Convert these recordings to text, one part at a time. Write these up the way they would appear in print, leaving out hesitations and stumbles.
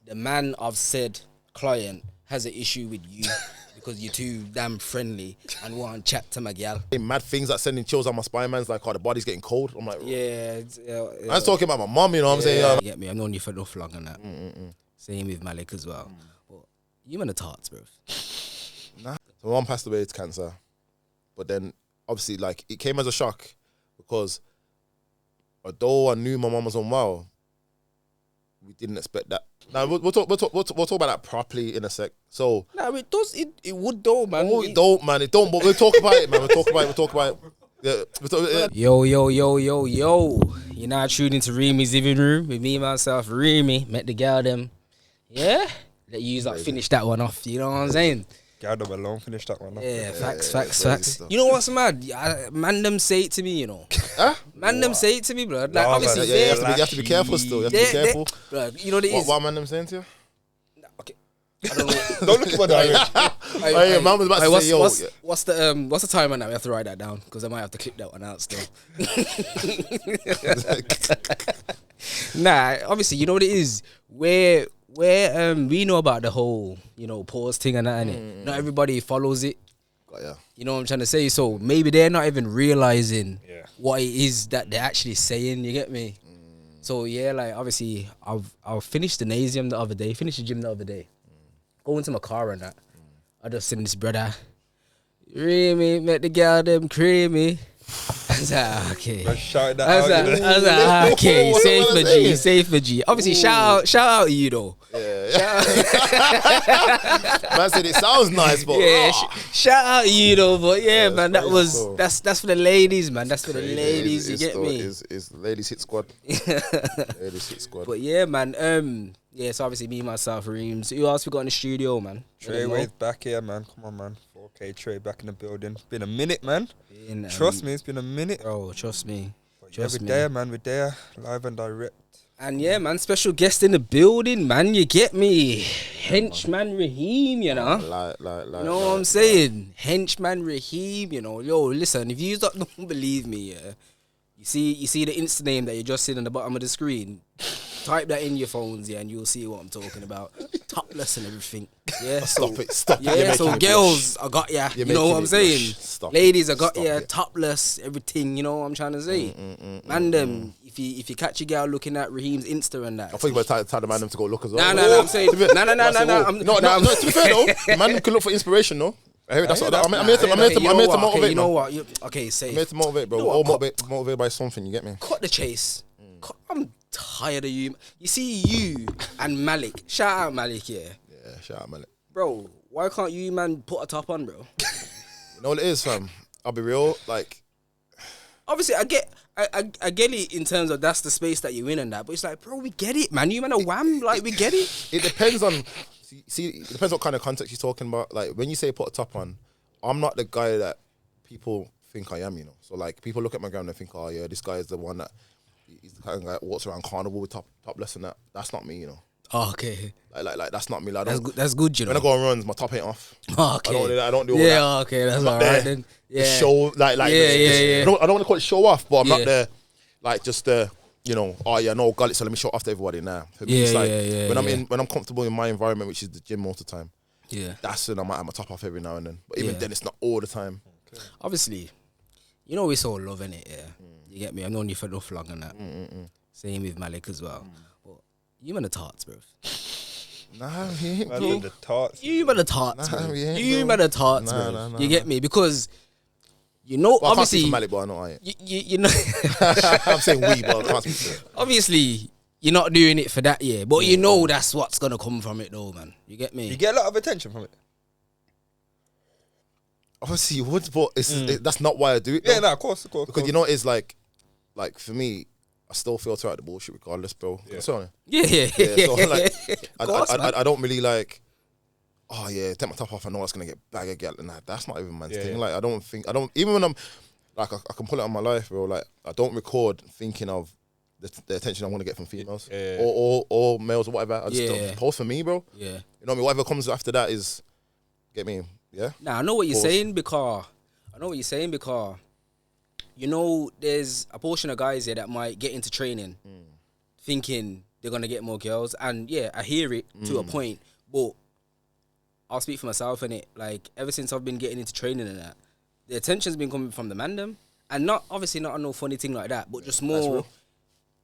the man of said client has an issue with you because you're too damn friendly and want to chat to my gal. Mad things like sending chills on my spine, man's like, oh, the body's getting cold. I'm like, Yeah. I was talking about my mum, you know what I'm saying? You get me? I've known you for enough long and that. Same with Malik as well. But you man the tarts, bro. Nah. So my mum passed away to cancer. But then, obviously, like, it came as a shock because although I knew my mum was unwell, we didn't expect that. Now, we'll talk about that properly in a sec. So, Nah, it does. It would though, man. Oh, it don't, man. It don't. But we'll talk about it, man. We'll talk about it. Yo. You're now tuned into Reemy's Living Room with me, myself, Reemy. Met the girl, them. Yeah? Let you like, finish that one off. You know what I'm saying? Girl them alone, finish that one off. Yeah, facts. You know what's mad? Man, them say it to me, you know. Man, them say it to me, blood. Like, obviously, you have to be careful still. You have to be careful. Blood, you know what it is? What man them saying to you? Okay. I don't know. Don't look at my diary. Man was about to say, yo. What's the time on that? We have to write that down because I might have to clip that one out still. Nah, obviously, you know what it is. Where we know about the whole, you know, pause thing and that, innit? Not everybody follows it. You know what I'm trying to say? So maybe they're not even realizing what it is that they're actually saying. You get me? So yeah, like obviously, I've finished the gymnasium the other day. Finished the gym the other day. Go into my car and that. I just seen this brother. Reemy, met the girl them creamy. I was like, okay. I was like, okay, safe for G. Obviously, shout out to you though. Yeah. Man said it sounds nice, but shout out to you though. But yeah, man, that's for the ladies, man. That's for the ladies. You get me? It's ladies hit squad. Ladies hit squad. But yeah, man. Yeah, so obviously me, myself, Reems. Who else we got in the studio, man? Trey's back here, man. Come on, man. 4K Trey back in the building. It's been a minute, man. Trust me, it's been a minute. Bro, trust me. We're there, man. We're there, live and direct. And yeah, man, special guest in the building, man. You get me? Henchman Raheem, you know? You know what I'm saying? Henchman Raheem, you know? Yo, listen, if you don't believe me, yeah, you see the Insta name that you just seen on the bottom of the screen? Type that in your phones, yeah, and you'll see what I'm talking about. Topless and everything. Yeah, Stop it. Yeah, so girls, I got ya. You know what I'm saying? Ladies, I got ya. Topless, everything. You know what I'm trying to say? Man, them, if you catch a girl looking at Raheem's Insta and that. I think you're about to tell the man them to go look as well. No, I'm saying. No. No, to be fair though, man can look for inspiration, no? That's what I'm here to motivate. You know what? Okay, say. I'm here to motivate, bro. All motivated by something. You get me? Cut the chase. I'm tired of you. You see you and Malik. Shout out Malik, yeah. Yeah, shout out Malik. Bro, why can't you, man, put a top on, bro? You know what it is, fam? I'll be real, like... Obviously, I get it in terms of that's the space that you're in and that, but it's like, bro, we get it, man. You man a wham, like, we get it. It depends on... See, it depends what kind of context you're talking about. Like, when you say put a top on, I'm not the guy that people think I am, you know? So, like, people look at my gram and they think, oh, yeah, this guy is the one that... He's the kind of guy that walks around carnival with topless and that. That's not me, you know. Oh, okay. Like that's not me. Like, that's good, you know. When I go on runs, my top ain't off. Oh, okay. I don't do all that. Yeah, okay, that's all right then. Yeah. Show like yeah. I don't want to call it show off, but I'm not there like just the oh yeah, no gullet, so let me show off to everybody now. For me, it's like when I'm comfortable in my environment, which is the gym most of the time. Yeah. That's when I might have my top off every now and then. But even then it's not all the time. Okay. Obviously, you know it's all love, innit? Yeah. You get me? I've known you for enough long and that. Same with Malik as well. But you man the tarts, bro. Nah, he ain't, bro. You man the tarts, bro. You man the tarts, bro. You get me? Because, you know, well, obviously... I can't speak for Malik, but I know I ain't. You know... I'm saying we, but I can't speak for it. Obviously, you're not doing it for that year, but you know that's what's going to come from it though, man. You get me? You get a lot of attention from it. Obviously you would, but that's not why I do it. Yeah, no, of course. Because you know, it's like for me, I still filter out the bullshit regardless, bro. Yeah. So, like, I don't really like, oh yeah, take my top off, I know it's gonna get bag of gal and that. That's not even man's thing. Like I don't even when I'm like I can pull it on my life, bro. Like I don't record thinking of the attention I want to get from females or males or whatever. I just don't post for me, bro. Yeah. You know what I mean? Whatever comes after that is get me. Yeah. Nah, I know what you're saying because you know there's a portion of guys here that might get into training thinking they're gonna get more girls. And yeah, I hear it to a point, but I'll speak for myself, innit? Like, ever since I've been getting into training and that, the attention's been coming from the man them. And not, obviously not on no funny thing like that, but just more,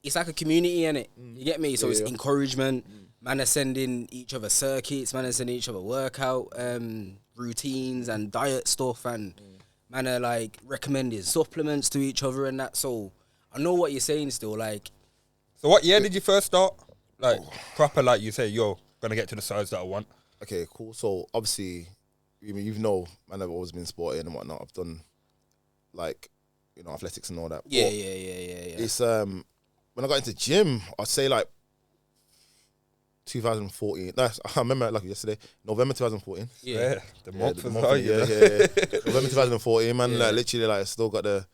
it's like a community, innit? You get me? So it's encouragement. Man are sending each other circuits, man are sending each other workout routines and diet stuff, and man are like recommending supplements to each other and that. So I know what you're saying still, like. So what year did you first start? Like, proper, like you say, yo, gonna get to the size that I want. Okay, cool. So obviously, you know, man, I've always been sporty and whatnot. I've done like, you know, athletics and all that. Yeah. It's when I got into gym, I'd say like 2014. No, I remember like yesterday, November 2014. Yeah, the month was November 2014, man. Like literally, like I still got the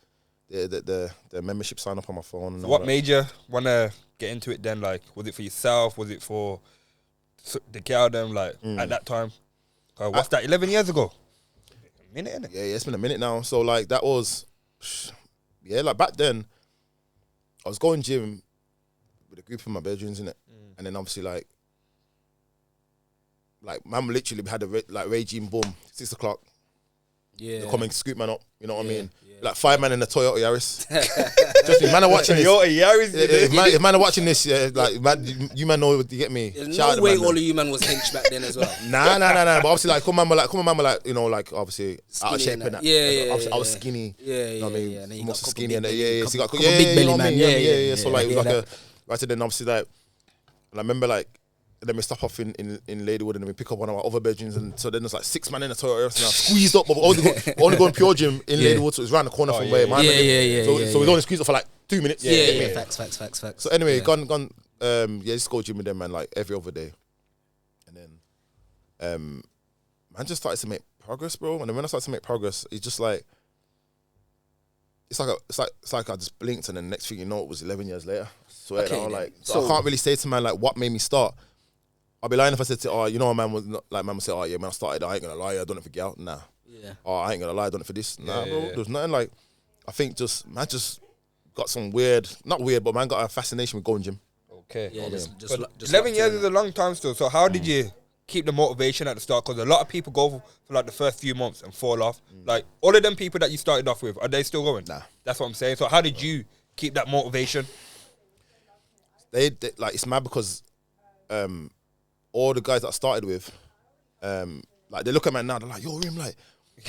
membership sign up on my phone. And so what made you wanna get into it then? Like, was it for yourself? Was it for the girl them? Like at that time, what's that? 11 years ago. A minute, innit? Yeah, it's been a minute now. So like that was, like back then, I was going gym with a group of my bedrooms in it, and then obviously like man literally had a regime boom, 6 o'clock. Yeah, they're coming scoop man up. You know what I mean? Like 5 man in the Toyota Yaris. Just man are watching this. Toyota Yaris. If man are watching this, like man, you man know what you get me. There's no way all of you man was hench back then as well. Nah. But obviously, like, come on, like, you know, like, obviously, skinny out of shape and that. Yeah. I was skinny. Yeah. You know what I mean? And then you Most got skinny and couple got big belly man. Yeah. So like, it was like a right. And then obviously, like, and I remember like. And then we stop off in Ladywood and then we pick up one of our other bedrooms, and so then there's like 6 man in the Toyota and I squeezed up, but we're only going pure gym in Ladywood, so it's round the corner from where mine. So we only squeezed up for like 2 minutes. Yeah. Facts. So anyway, gone. Just go gym with them, man, like every other day, and then man just started to make progress, bro. And then when I started to make progress, it's just like it's like I just blinked, and then next thing you know, it was 11 years later. Swear, so I can't really say to man like what made me start. I'll be lying if I said to man would say, oh yeah, man, I started. I ain't gonna lie, I done it for girl. Nah. Yeah. Oh, I ain't gonna lie, I done it for this. Nah, bro. There's nothing like. I think just got some not weird, but man got a fascination with going gym. Okay. Yeah. Just 11 years is a long time still. So how did you keep the motivation at the start? Because a lot of people go for like the first few months and fall off. Like all of them people that you started off with, are they still going? Nah. That's what I'm saying. So how did you keep that motivation? They like it's mad because all the guys that I started with, like they look at me now, they're like, yo, Reem, like,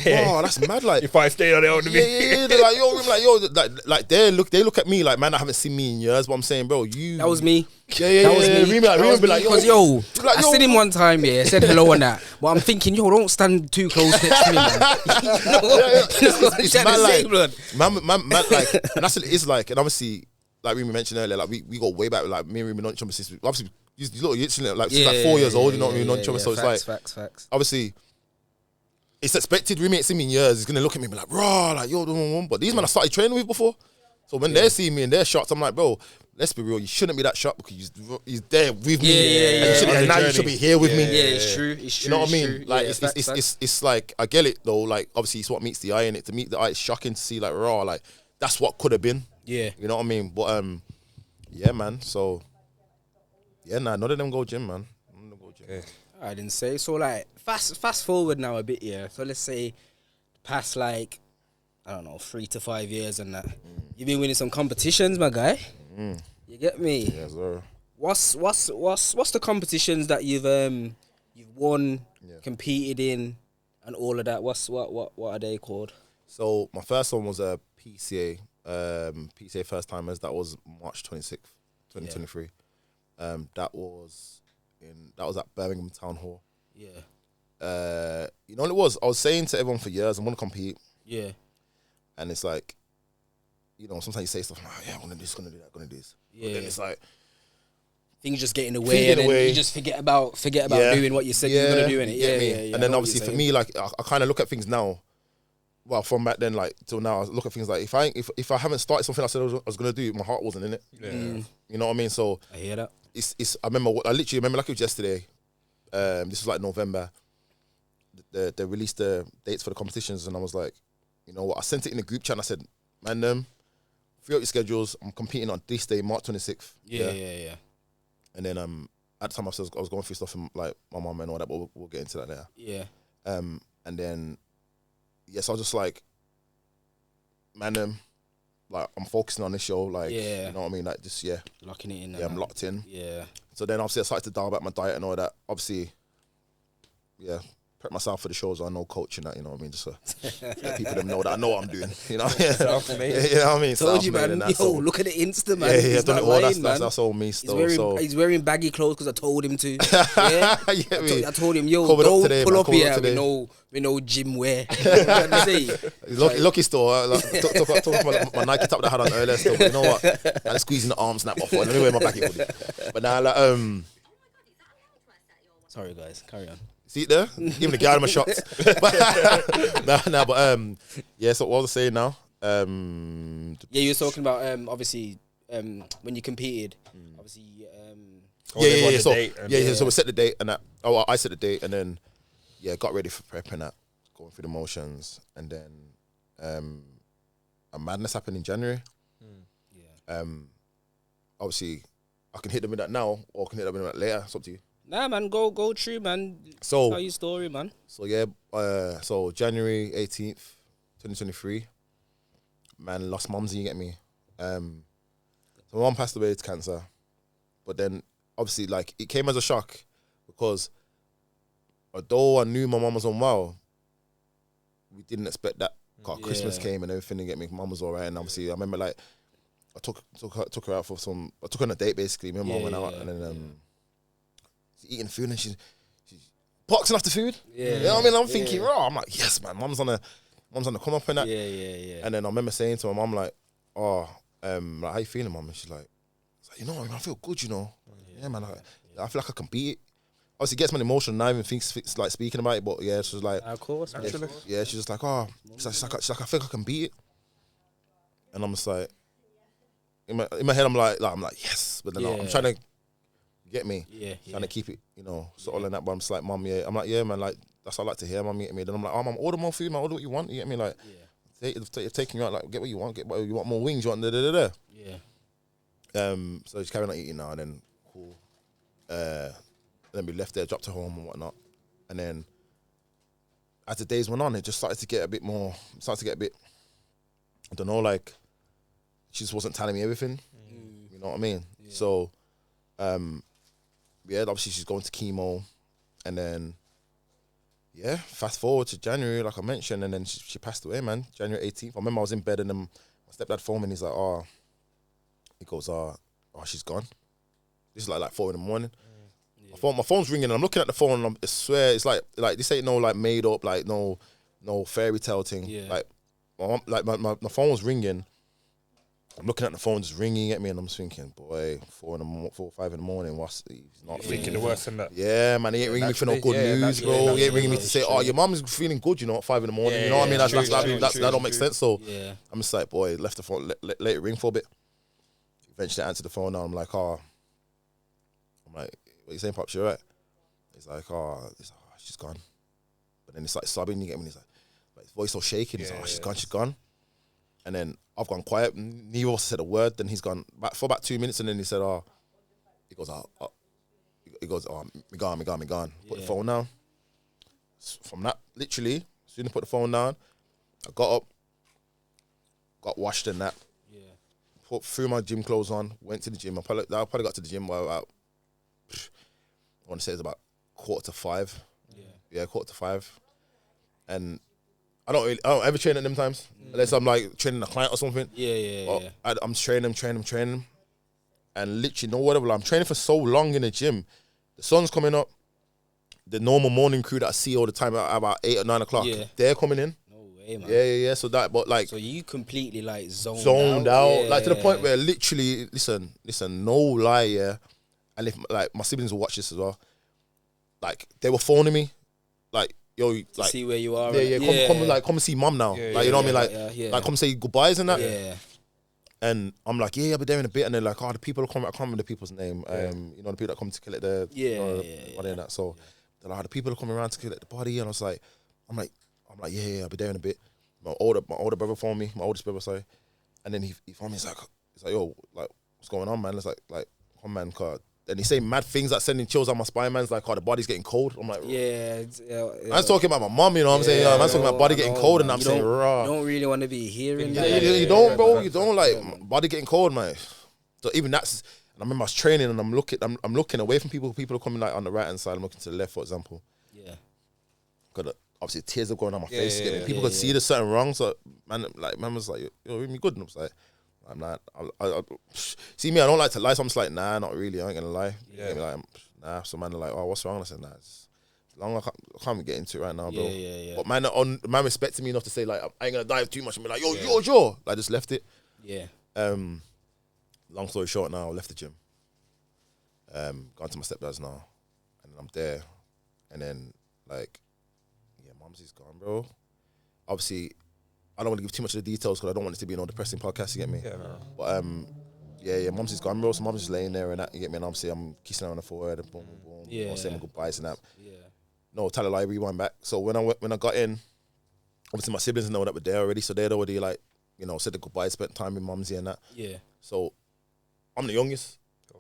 oh, that's mad, like. If I stay on there, yeah, they're like, yo, Reem, like, yo, like they look at me like, man, I haven't seen me in years, but I'm saying, bro, that was me. Yeah, that was me. Reem be like, because I seen him one time, said hello and that, but I'm thinking, yo, don't stand too close next to me, man. It's man, like, and that's what it is like, and obviously, like Reem mentioned earlier, like we go way back, like me and Reem know each other since obviously you look like since like 4 years old, you know what I mean, know each other, so it's facts. obviously it's expected. Reem ain't seen me in years, he's gonna look at me and be like, raw, like yo, but these men I started training with before, so when they see me and they're shocked, I'm like, bro, let's be real, you shouldn't be that shocked because he's there with me, and now you should be here with me. Yeah, it's true. You know what I mean? Like it's like I get it though. Like obviously it's what meets the eye, and to meet the eye, it's shocking to see like raw, like that's what could have been. Yeah, you know what I mean. But yeah, man. So yeah, none of them go gym, man. None of them go gym. Okay. I didn't say so. Like fast forward now a bit, yeah. So let's say past like I don't know 3 to 5 years and that. You've been winning some competitions, my guy. You get me? Yes, sir. What's the competitions that you've won, competed in, and all of that? What are they called? So my first one was a PCA. PCA first timers. That was March 26th, 2023. That was at Bering Town Hall. Yeah. You know what it was? I was saying to everyone for years, I'm gonna compete. Yeah. And it's like, you know, sometimes you say stuff like, oh, yeah, I'm gonna do this, gonna do that, gonna do this. Yeah. But then it's like things just get in the way, and then you just forget about doing what you said you were gonna do in it. Yeah. And then obviously for me, like I kind of look at things now. Well, from back then, like till now, I look at things like if I haven't started something I said I was gonna do, my heart wasn't in it. Yeah. You know what I mean? So I hear that. I literally remember like it was yesterday. This was like November. They released the dates for the competitions, and I was like, you know what? I sent it in the group chat and I said, man, free out your schedules. I'm competing on this day, March 26th. Yeah. And then at the time I was going through stuff from like my mum and all that, but we'll get into that later. Yeah. And then yes, I was just like, man, like I'm focusing on this show, like you know what I mean, like just locking it in. Yeah, I'm locked in. Yeah. So then obviously I started to dial back my diet and all that. Obviously, prep myself for the shows. I know coaching that, you know what I mean, just so let people them know that I know what I'm doing. You know, you know what I mean. Told you, man. Yo, so, look at the Insta, man. Yeah, He's done not it all. lying, man. That's all me still. He's wearing baggy clothes because I told him to. Yeah, I told him, yo, don't today, pull up here with no gym wear. Lucky store. Took my Nike top that I had on earlier. Still, but you know what? I'm squeezing the arms snap off. Let me wear my baggy hoodie. But now, like, sorry, guys, carry on. See it there? Giving the guy my shots. Yeah, so what was I saying now? Yeah, you were talking about obviously when you competed, obviously So we set the date and that. Oh, I set the date and then got ready for prep and that, going through the motions, and then a madness happened in January. Obviously I can hit them with that now, or I can hit them with that later. It's up to you. Nah, man, go through, man. So tell your story, man. So so January 18th, 2023, man, lost mumsy, you get me? So my mum passed away to cancer, but then obviously like it came as a shock because although I knew my mum was unwell, we didn't expect that. Christmas came and everything, and get me, mum was alright, and obviously I remember like I took her out for I took her on a date basically. Me and mum went out and then. Eating food and she's boxing after food. Yeah, you know what I mean. I'm thinking, I'm like, yes, man. Mum's on the come up and that. Yeah. And then I remember saying to my mum like, like, how you feeling, mum? And she's like, you know, I feel good, you know. Yeah, man. I feel like I can beat it. Obviously, it gets me emotional now, even thinks like speaking about it. But yeah, she's like, of course, actually. Yeah, she's just like, she's like, I think I can beat it. And I'm just like, in my head, I'm like, yes, but then I'm trying to. Get me? Trying to keep it, you know, sort of like that. But I'm just like, mum, I'm like, yeah, man, like, that's what I like to hear, mum, you get me? Then I'm like, mum, order more food, man, order what you want, you get me? Like, taking you out, like, get what you want, you want more wings, you want da-da-da-da. Yeah. So just carrying on eating now, and then, cool. Then we left there, dropped her home and whatnot. And then, as the days went on, it just started to get a bit, I don't know, like, she just wasn't telling me everything. You know what I mean? Yeah. So, obviously she's going to chemo, and then fast forward to January, like I mentioned, and then she passed away, man. January 18th. I remember I was in bed and then my stepdad phoned me and he's like, he goes, she's gone. This is like 4 a.m. My phone's ringing and I'm looking at the phone and I swear it's like this ain't no like made up, like no fairy tale thing. Like my phone was ringing. I'm looking at the phone, just ringing at me, and I'm just thinking, boy, 4 or 5 in the morning, he's not thinking the worst than that. Yeah, man, he ain't ringing me for no good news, bro. He ain't ringing me to say, your mum's feeling good, you know, at 5 in the morning. You know what I mean? That don't make sense. So I'm just like, boy, left the phone, let it ring for a bit. Eventually, I answered the phone, and I'm like, what you saying, Pops? You alright? He's like, she's gone. But then it's like sobbing, you get me? He's like his voice all shaking. He's like, she's gone. And then I've gone quiet. Neither of us said a word. Then he's gone back for about 2 minutes, and then he said, me gone. Put the phone down. From that, literally, as soon as I put the phone down, I got up, got washed and that. Threw my gym clothes on, went to the gym. I probably got to the gym by about, I want to say it's about 4:45. Yeah, 4:45. And I don't ever train at them times unless I'm like training a client or something. I'm training, and literally no whatever. I'm training for so long in the gym. The sun's coming up. The normal morning crew that I see all the time at about 8 or 9 o'clock, they're coming in. No way, man. Yeah. So that, but like, so you completely like zoned out, like to the point where literally, listen, no lie, yeah. And if like my siblings will watch this as well, like they were phoning me, like. Yo, like see where you are. Come and see mum now. Like you know what I mean? Like come say goodbyes and that. Yeah. And I'm like, I'll be there in a bit. And they're like, the people are coming. I can't remember the people's name. You know, the people that come to collect the body and that. So they're like, the people are coming around to collect the body. And I was like, I'm like, I'll be there in a bit. My older brother phoned me. My oldest brother, sorry. And then he phoned me. He's like, yo, like what's going on, man? It's like, come man, cause and he's saying mad things like sending chills on my spine. Man's like, oh, the body's getting cold. I'm like, yeah. Man's talking about my mum, you know what I'm saying? Man's talking about body getting cold, and I'm saying, raw. You don't really want to be hearing that. You don't, bro. You don't like body getting cold, man. So even that's. And I remember I was training, and I'm looking away from people. People are coming like on the right hand side. I'm looking to the left, for example. Yeah. Got obviously tears are going on my face. People could see there's something wrong. So man was like, "Yo, you good?" And I was like, "I'm not." See me, I don't like to lie. So I'm just like, "Nah, not really. I ain't gonna lie." Yeah. Like, nah. So man, are like, "Oh, what's wrong?" I said, "Nah, it's long. I can't get into it right now, bro." Yeah. But man respected me enough to say like, I ain't gonna dive too much and be like, "Yo." Like, just left it. Yeah. Long story short, now I left the gym. Gone to my stepdad's now, and I'm there, and then like, yeah, Mum's is gone, bro. Obviously, I don't want to give too much of the details because I don't want it to be depressing podcast. You get me? Yeah. No. But yeah, Mum's is gone, bro. So Mum's just laying there and that. You get me? And obviously, I'm kissing her on the forehead and boom. Yeah. Saying goodbyes and that. Yeah. No, tell a lie, rewind back. So when I got in, obviously my siblings know that we're there already, so they'd already like, said the goodbye, spent time with Mumsy and that. Yeah. So I'm the youngest.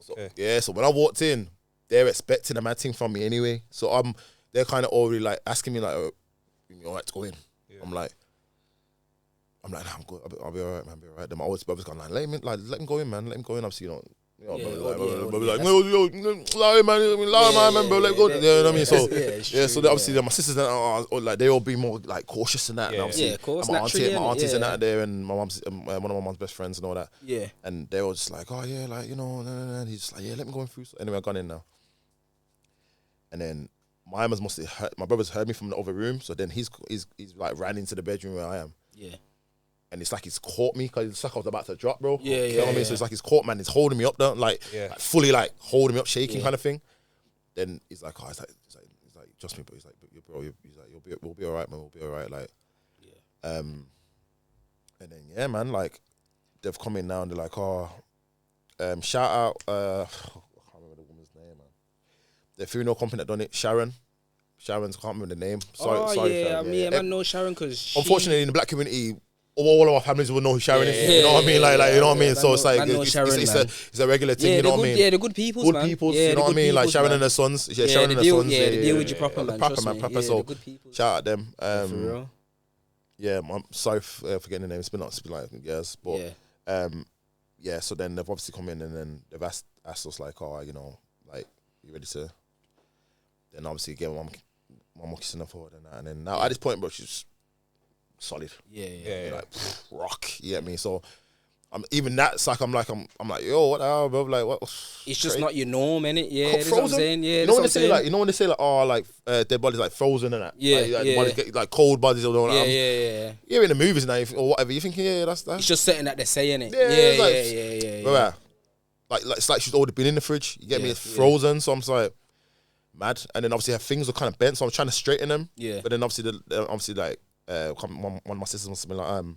Okay. So when I walked in, they're expecting a mad thing from me anyway. So they're kind of already like asking me like, "Oh, you all right to go in?" Yeah. I'm like, nah, I'm good. I'll be all right, man. I'll be all right. Then my oldest brother's gone, let him go in, man. Let him go in. Obviously, yo, man, bro, let him go. You know what I mean? So so obviously my sisters like they all be more like cautious and that. And obviously, of course, my aunties and that there, and my mom's one of my mom's best friends and all that. Yeah. And they were just like, oh yeah, like and he's just like, yeah, let me go in through. So anyway, I gone in now, and then my brother's heard me from the other room. So then he's like ran into the bedroom where I am. Yeah. And it's like he's caught me because it's like I was about to drop, bro. Yeah, you know what I mean? So it's like he's caught, man. He's holding me up, though, like fully like holding me up, shaking kind of thing. Then he's like, he's like, trust me, bro. He's like, bro, he's like, we'll be all right, man. We'll be all right, like, and then man, like, they've come in now and they're like, shout out, I can't remember the woman's name, man. The funeral company that done it, Sharon's, can't remember the name. Sorry, Sharon. I know Sharon because unfortunately in the black community, all of our families will know who Sharon is. You know what I mean? Like you know what I mean? So it's like it's a regular thing. You know what I mean? Yeah, the good people, man. You know what I mean? Like Sharon and her sons. Yeah, Sharon and her sons. Yeah, they deal with you proper, man. Proper. So shout out them. For real. Yeah, I'm sorry for getting the name. It's been like years, but yeah. So then they've obviously come in and then they've asked us like, like, you ready to? Then obviously again, mum kissing her forward and that, and then now at this point, bro, she's solid. Yeah. Like rock. You get me? So even that's like I'm like, yo, what the hell, bro? Like what? It's just not your norm, innit? Yeah, that's what I'm saying. Yeah, you know when they say like, oh, like their bodies like frozen and that. Yeah, like bodies get like cold bodies or whatever. Yeah. You're in the movies now or whatever. You're thinking, yeah, that's that. It's just something that they're saying it. Yeah. Bro, like like it's like she's already been in the fridge. You get me? It's frozen. So I'm just like mad. And then obviously her fingers are kind of bent, so I'm trying to straighten them. Yeah. But then obviously like. One of my sisters must have been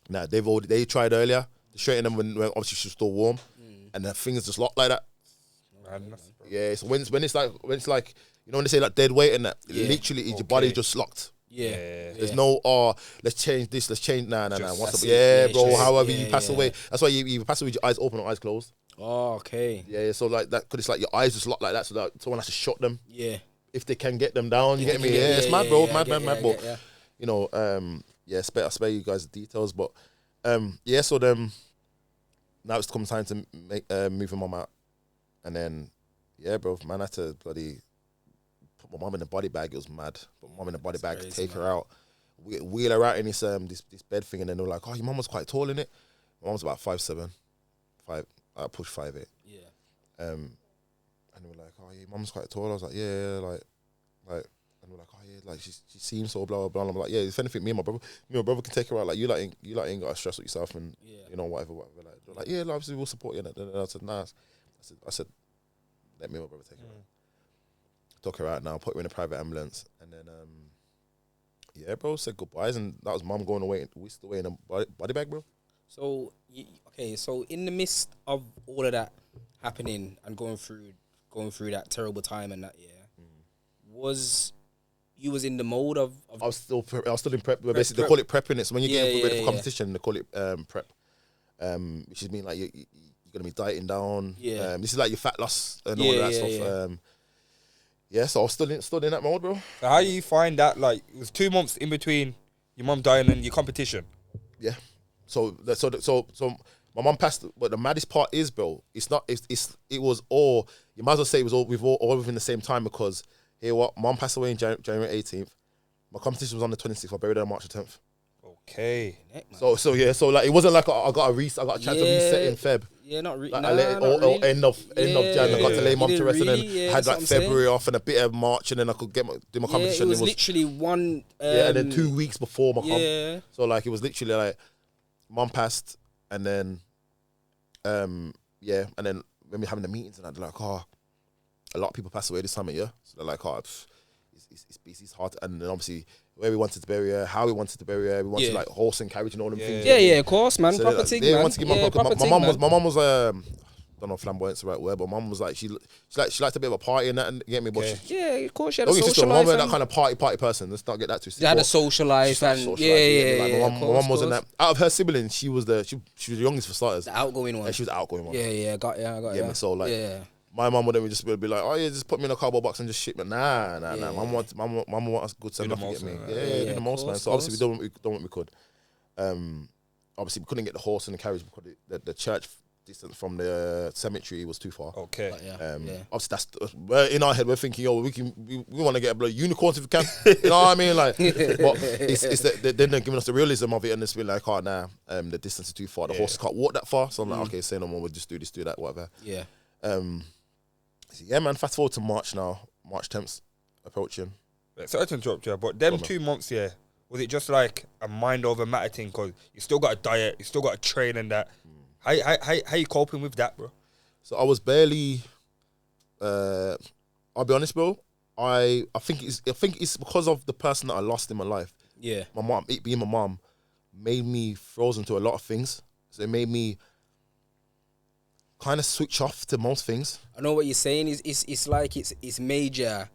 like, they tried earlier to straighten them when obviously she was still warm, and her fingers just locked like that. Yeah, so when it's like when they say like dead weight and that, literally your body just locked. Yeah. There's no let's change this, let's change nah. What's up? Bro, however you pass away. That's why you pass away with your eyes open or eyes closed. Oh, okay. Yeah, so like that, because it's like your eyes just locked like that, so that someone has to shut them. Yeah. If they can get them down, you get me? Yeah, it's mad, bro. Mad. But you know, I spare you guys the details, but so then now it's come time to move my mum out, and then bro, man, I had to bloody put my mum in the body bag. It was mad. Put my mum in the body bag, crazy, take her out, wheel her out in this bed thing, and then they were like, oh, your mum was quite tall in it. My mum was about 5'7", I pushed 5'8". Yeah. And they were like, oh, your mum's quite tall. I was like, yeah, like. And we're like, oh yeah, like she seems so blah blah blah. And I'm like, yeah, if anything, me and my brother can take her out. Like you ain't got to stress with yourself and you know whatever. Like they're like, yeah, obviously we'll support you. And I said, nah. I said, let me and my brother take her out. Took her out now, put her in a private ambulance, and then bro, said goodbyes, and that was mum going away, whisked away in a body bag, bro. So so in the midst of all of that happening and going through that terrible time and that, you was in the mode of I was still in prep. Basically, they call it prepping. It's when you get ready for competition. They call it prep, which is mean like you gonna be dieting down. Yeah. This is like your fat loss and all that stuff. So I was still in that mode, bro. So how you find that? Like, it was 2 months in between your mum dying and your competition. Yeah. So my mum passed. But the maddest part is, bro, it was all. You might as well say it was all within the same time because here what, mum passed away in January 18th. My competition was on the 26th. I buried her on March the 10th. Okay. So like it wasn't like I got a chance to reset in Feb. Yeah, not really. Like I let it all end of Jan. I got to lay mum to rest, and then had like February off and a bit of March, and then I could do my competition. It was literally one. And then 2 weeks before my comp. So like it was literally like mum passed, and then and then when we're having the meetings and they're like, a lot of people pass away this time of year, so they're like, it's hard, and then obviously where we wanted to bury her, how we wanted to bury her, we wanted like horse and carriage and all them things. Yeah, of course, man. So Proper thing, man. My mum was I don't know if flamboyant's the right word, but mum was like she liked a bit of a party and that, and get me. But of course, she had a social life. Mum that kind of party person. Let's not get that twisted. She had a social life, and my mum wasn't that. Out of her siblings, she was the youngest for starters. The outgoing one. And she was the outgoing one. I got you. So like, my mum would just be like, oh yeah, just put me in a cardboard box and just ship me. Nah. Mum wants good send off to get me. Do the most, man. So obviously we done what we could. Obviously we couldn't get the horse and the carriage because the church distance from the cemetery was too far. Okay. Obviously that's in our head we're thinking, yo, we want to get a bloody unicorns if we can. You know what I mean? Like, but it's then they're giving us the realism of it, and it's been like, the distance is too far. The horse can't walk that far. So I'm like, okay, say no more. We'll just do this, do that, whatever. Yeah. Man. Fast forward to March now. March 10th approaching. Sorry to interrupt you, but them 2 months, was it just like a mind over matter thing? Because you still got a diet, you still got to train and that. How you coping with that, bro? So I was barely. I'll be honest, bro. I think it's because of the person that I lost in my life. Yeah. My mom, it being my mom, made me frozen to a lot of things. So it made me kind of switch off to most things. I know what you're saying. It's like it's major.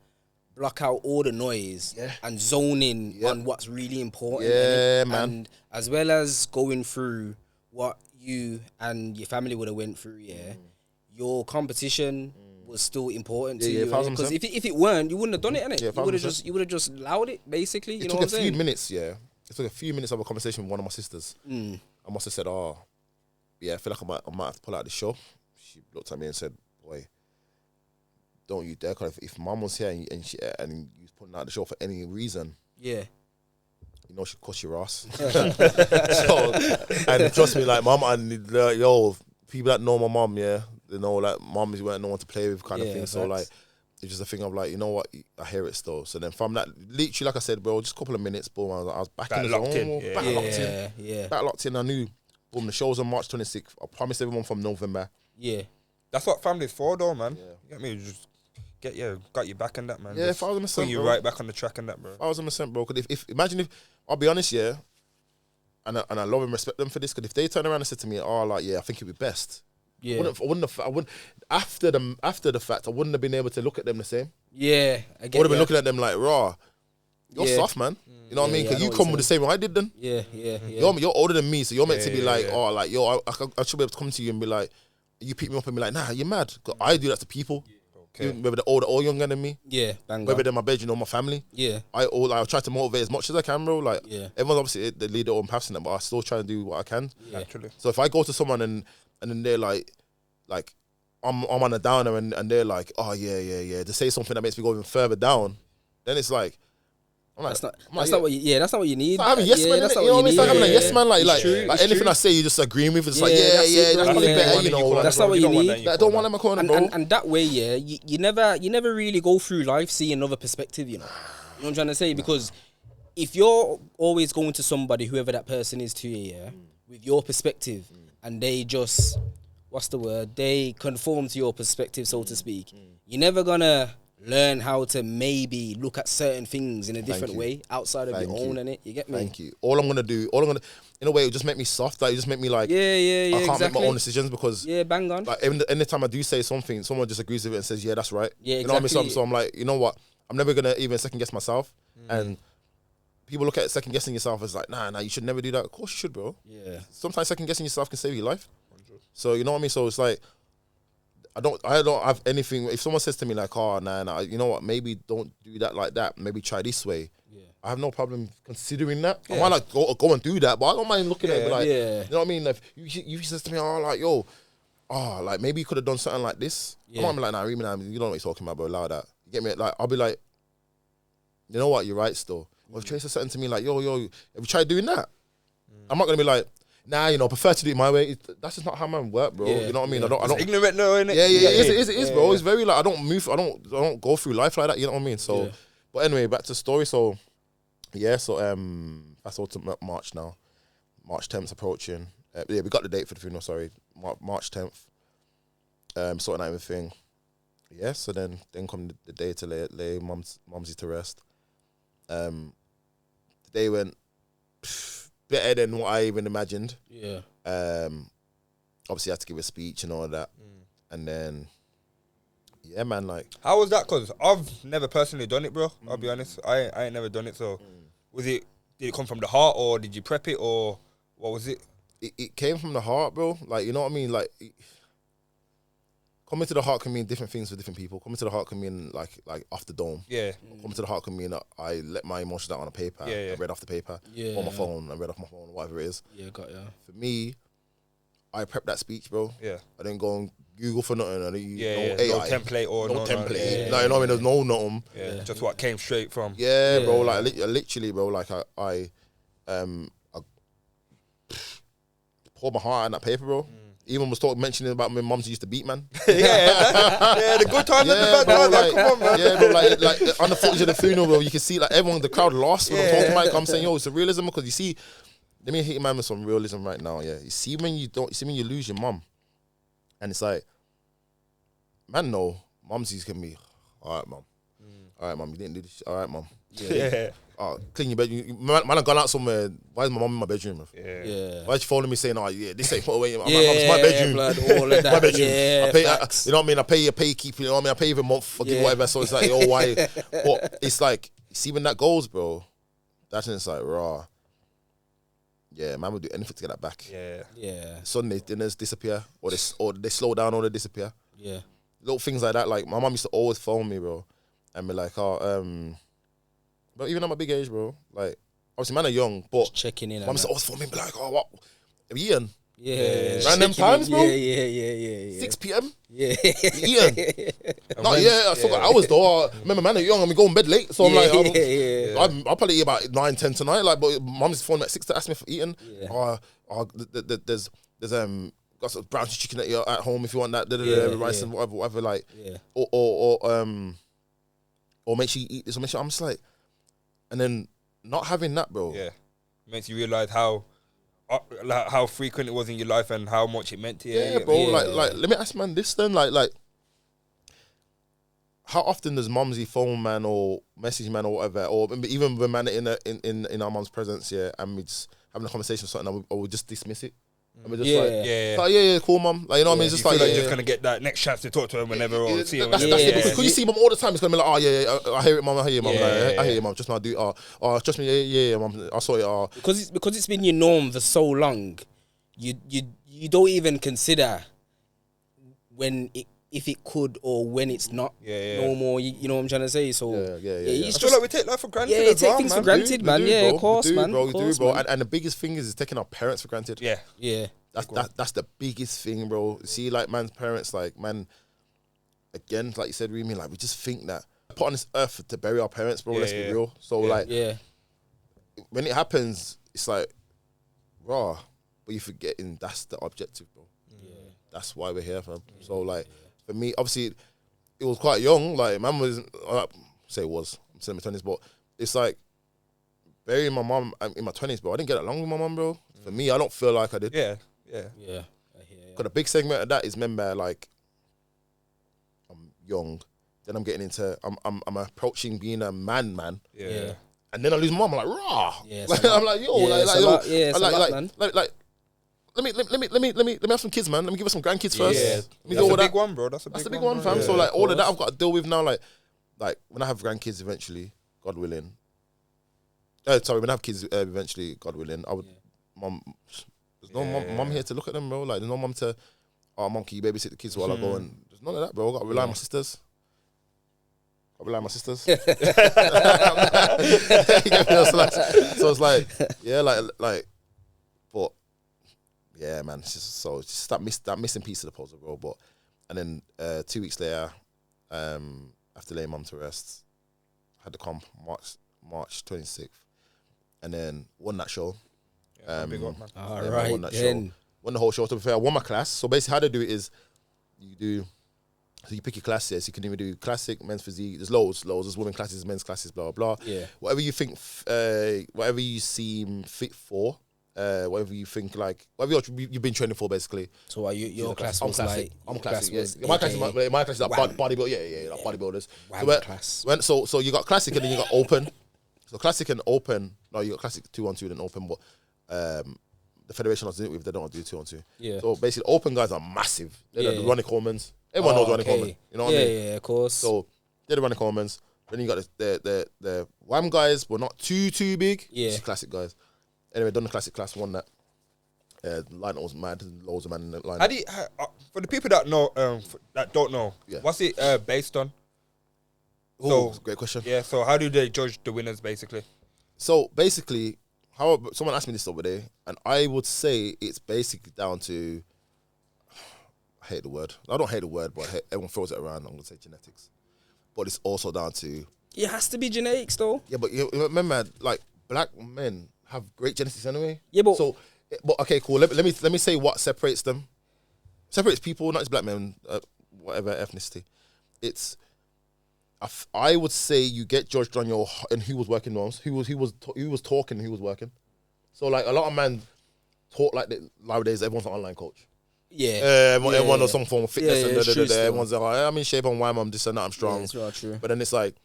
Block out all the noise and zone in on what's really important. Yeah, man. And as well as going through what you and your family would have went through, your competition was still important to you. Because if it weren't, you wouldn't have done it, innit? You would have just allowed it, basically. You know what I'm saying? It took a few minutes of a conversation with one of my sisters. I must have said, I feel like I might have to pull out the show. She looked at me and said, boy, don't you dare, because if mum was here and you was putting out the show for any reason, you know she'll cuss your ass. And trust me, like mum and people that know my mum, they know like mum is no one to play with kind of thing. So like it's just a thing of like, you know what, I hear it still. So then from that, literally like I said, bro, just a couple of minutes, boom, I was back in the zone, back locked in. I knew, boom, the show's on March 26th. I promised everyone from November. Yeah. That's what family's for, though, man. You get me? Just got you back in that, man. Yeah, 1,000%. Put you right back on the track in that, bro. 1,000%, bro. Because imagine if I'll be honest, and I love and respect them for this. Because if they turn around and said to me, I think it'd be best. I wouldn't. After the fact, I wouldn't have been able to look at them the same. Yeah, I would have been looking at them like, raw. You're soft, man. You know what I mean? Because you come with the same way I did then. Yeah. You're older than me, so you're meant to be like, I should be able to come to you and be like, you pick me up and be like, nah, you're mad. Because I do that to people. Okay. Whether they're older or younger than me. Yeah, bang whether they're my bedroom or my family. Yeah. I try to motivate as much as I can, bro. Like, everyone's obviously, they lead their own paths in that, but I still try to do what I can. Yeah. Naturally. So if I go to someone and then they're like, I'm on a downer and they're like, to say something that makes me go even further down, then it's like, that's not what you need. Like having yes man, that's you not know what what I mean? you It's like need. having a yes man, like anything true. I say you just agreeing with. It's like that's probably better, you know. That's not what you need. I don't want them a corner, bro. And that way, you never really go through life seeing another perspective, you know. You know what I'm trying to say? Because if you're always going to somebody, whoever that person is to you, with your perspective, and they just, they conform to your perspective, so to speak, you're never gonna learn how to maybe look at certain things in a different way outside of your own, innit? You get me? Thank you. All I'm gonna, in a way, it'll just make me soft. Like, it just make me like, I can't make my own decisions because, bang on. Like, anytime I do say something, someone just agrees with it and says, yeah, that's right. Yeah, you know what I mean? So I'm like, you know what? I'm never gonna even second guess myself. And people look at second guessing yourself as like, nah, you should never do that. Of course you should, bro. Yeah. Sometimes second guessing yourself can save your life. So you know what I mean. So it's like I don't have anything. If someone says to me like, oh nah, you know what? Maybe don't do that like that. Maybe try this way. Yeah. I have no problem considering that. Yeah. I might not go and do that, but I don't mind looking at it. Like, you know what I mean? Like, you says to me, oh, like yo, like maybe you could have done something like this. I might be like, nah, Reemy, you don't know what you're talking about, but allow that. You get me? Like, I'll be like, you know what? You're right still. Or if Trace says something to me like, yo, have you tried doing that? I'm not gonna be like, nah, you know, prefer to do it my way. That's just not how man work, bro. You know what I mean? I don't. It's ignorant, though, innit? Yeah, it is, bro. It's very like I don't go through life like that. You know what I mean? So, but anyway, back to the story. So, fast forward to March now. March 10th approaching. We got the date for the funeral. Sorry, March 10th. Sorting out everything. Yeah. So then come the day to lay mumsy to rest. The day went better than what I even imagined. Yeah. Obviously I had to give a speech and all that. And then yeah, man, like how was that? Cause I've never personally done it, bro. I'll be honest. I ain't never done it. So did it come from the heart, or did you prep it, or what was it? It came from the heart, bro. Like, you know what I mean? Like coming to the heart can mean different things for different people. Coming to the heart can mean like off the dome. Yeah. Coming to the heart can mean that I let my emotions out on a paper. I read off the paper. On my phone. I read off my phone, whatever it is. Yeah, got ya. For me, I prepped that speech, bro. Yeah. I didn't go and Google for nothing. I didn't use no template or no template. No, you know what I mean? There's no nothing. Yeah. Just what came straight from. Yeah, bro. Like literally, bro. Like I poured my heart out on that paper, bro. Even was mentioning about my mums used to beat, man. The good times and the bad times. Like, come on, man. Yeah, bro, like on the footage of the funeral, bro, you can see like everyone, the crowd lost when I'm talking about it. I'm saying, yo, it's a realism because you see, let me hit you, man, with some realism right now. Yeah, you see when you lose your mum, and it's like, man, no, mumsies can be, all right, mum, you didn't do this. All right, mum. Yeah. Clean your bedroom. Man, I gone out somewhere. Why is my mum in my bedroom? Yeah. Why is she phoning me saying, "Oh, yeah, this ain't put away." It's my bedroom. Blood, all of that. My bedroom. Yeah, I pay. You know what I mean? I pay keep. You know what I mean? I pay every month for whatever. So it's like, oh, why? But it's like, see when that goes, bro. That's when it's like raw. Yeah, man would do anything to get that back. Yeah. Sunday dinners disappear, or they slow down, or they disappear. Yeah. Little things like that. Like my mum used to always phone me, bro, and be like, but even at my big age, bro, like, obviously, man are young, but just checking in. Mum used to always phone me and be like, oh, what? Have you eaten? Yeah. Random times, bro? Yeah. 6 p.m.? Yeah. You eaten? Not yet. I still got hours, though. Remember, man are young and we go in bed late. So I'm like, I'll probably eat about 9, 10 tonight. Like, but mum's phoning at 6 to ask me for eating. Yeah. There's got some brown chicken at home if you want that. Rice and whatever. Like, or make sure you eat this. Or make sure I'm just like, and then not having that, bro. Yeah, makes you realize how frequent it was in your life and how much it meant to you. Yeah, bro. Like, let me ask man this then. Like, how often does mumsy phone man or message man or whatever, or even when man in our mum's presence, and we just having a conversation or something, or we just dismiss it. And we're just like, cool, mum. Like, you know what I mean? It's just like, you're just gonna get that next chance to talk to him whenever or see him. That's it. Because you see mum all the time, it's gonna be like, I hear it, mum. I hear you, mum. I hear you, mum. Just now do. Trust me, yeah, mum. I saw it. Because it's been your norm for so long, you don't even consider if it could or when it's not normal. You know what I'm trying to say? So I feel like we take life for granted. Yeah, take things for granted, man. Yeah, of course, man. We do, bro. And the biggest thing is taking our parents for granted. Yeah. That's the biggest thing, bro. See, like, man's parents, like, man, again, like you said, Reemy, like, we just think that put on this earth to bury our parents, bro. Let's be real. So like, when it happens, it's like raw, but you're forgetting that's the objective, bro. Yeah, that's why we're here, fam. So like. For me, obviously, it was quite young. Like, man was, I'm still in my 20s, but it's like burying my mum in my 20s, bro. I didn't get along with my mum, bro. For me, I don't feel like I did. Yeah. Because a big segment of that is, remember, like, I'm young, then I'm getting into, I'm approaching being a man. Yeah. And then I lose my mum. I'm like, raw. Yeah, like, I'm like, yo, like, Let me have some kids, man. Let me give us some grandkids first. Yeah, that's a big one, bro. That's a big one, fam. So like all of that I've got to deal with now. Like when I have grandkids eventually, God willing. When I have kids eventually, God willing, I would. Mum, there's no mum here to look at them, bro. Like there's no mum to oh, monkey, you babysit the kids while I go and there's none of that, bro. I got to rely on my sisters. So it's like, yeah, like, but yeah, man, it's just that missing piece of the puzzle, bro. But and then 2 weeks later, after laying mum to rest, had the comp March 26th, and then won that show. Big up, man. All right, won that show. Won the whole show. To be fair, I won my class. So basically, how they do it is, so you pick your classes. You can even do classic, men's physique. There's loads. There's women classes, men's classes, blah, blah, blah. Yeah. Whatever you think, whatever you seem fit for, whatever you think, like, whatever you've been training for, basically. So your class was classic. like... I'm classic, was yeah. My class is like bodybuilders. Yeah, like bodybuilders. So you got classic and then you got open. So classic and open, no, you got classic 2-on-2 and open, but the federation I was doing it with, they don't do 2-on-2. Yeah. So basically, open guys are massive. They're the Ronnie Colemans. Everyone knows Ronnie Coleman. You know what I mean? Yeah, of course. So they're the Ronnie Colemans. Then you got the WAM guys, but not too big. Yeah. Just classic guys. Anyway, done the classic class, won that. The lineup was mad. Loads of man in the lineup. For the people that know, that don't know, what's it based on? Oh, great question. Yeah. So how do they judge the winners, basically? So basically, someone asked me this the other day, and I would say it's basically down to. I hate the word. I don't hate the word, but everyone throws it around. I'm gonna say genetics, but it's also down to. It has to be genetics, though. Yeah, but you remember, like, black men have great genetics anyway. Yeah, but okay, cool. Let me say what separates them. Separates people, not just black men, whatever ethnicity. It's. I would say you get judged on and who was working most. Who was talking, who was working. So like a lot of men talk like nowadays. Everyone's an online coach. Yeah. Everyone knows some form of fitness and true, everyone's like, I'm in shape, I'm wham, I'm this and that, I'm strong. Yeah, it's not true. But then it's like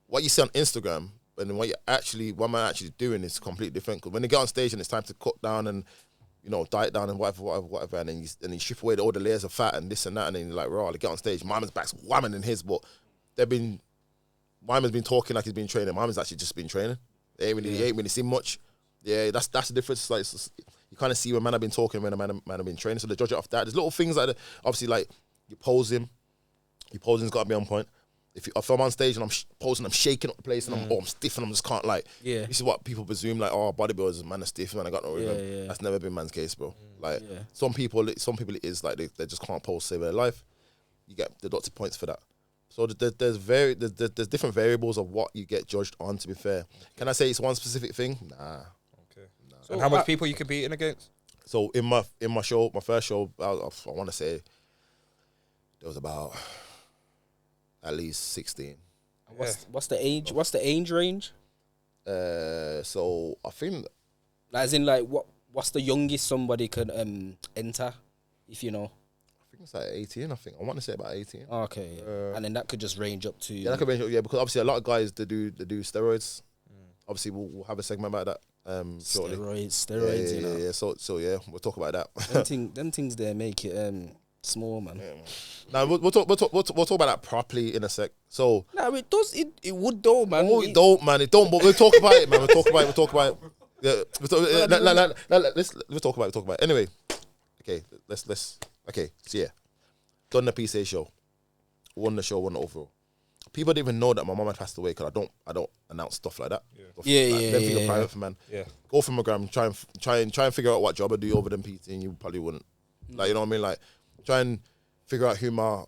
what you see on Instagram and then what man actually doing is completely different. Because when they get on stage and it's time to cut down and diet down and whatever, and then you strip away all the layers of fat and this and that, and then you're like, raw, they get on stage, Myman's back's whamming in his, but Myman's been talking like he's been training. Myman's actually just been training. They ain't really seen much. Yeah, that's the difference. Like you kind of see when man have been talking, when a man have been training. So they judge it off that. There's little things like that. Obviously, like you posing. Your posing's got to be on point. If I'm on stage and I'm posing, I'm shaking up the place and I'm stiff and I'm just can't like. Yeah. This is what people presume like, oh, bodybuilders, man, are stiff, man, I got no rhythm. Yeah. That's never been man's case, bro. Like some people it is like they just can't pose save their life. You get deducted points for that. So there's different variables of what you get judged on. To be fair, can I say it's one specific thing? Nah. Okay. So and how much people you competing against? So in my show, my first show, I want to say there was about at least 16. What's the age? What's the age range? So I think, as in like what's the youngest somebody could enter, if you know. It's like 18, I think. I want to say about 18. Okay. And then that could just range up to... Yeah, that could range up, because obviously a lot of guys, they do steroids. Obviously, we'll have a segment about that shortly. Steroids, you know. Yeah, so yeah, we'll talk about that. them things there make it small, man. Yeah, man. Now, we'll talk about that properly in a sec. So... Nah, it does, it would though, man. Oh, it don't, man. It don't, but we'll talk about it, man. We'll talk about it. Yeah, we'll talk about it. Anyway, okay, let's... Okay, so yeah, done the PCA show, won the overall. People didn't even know that my mum had passed away because I don't announce stuff like that. Yeah. Private for man. Yeah. Go from a gram, try and figure out what job I do over them PT, and you probably wouldn't. Like, you know what I mean? Like, try and figure out who my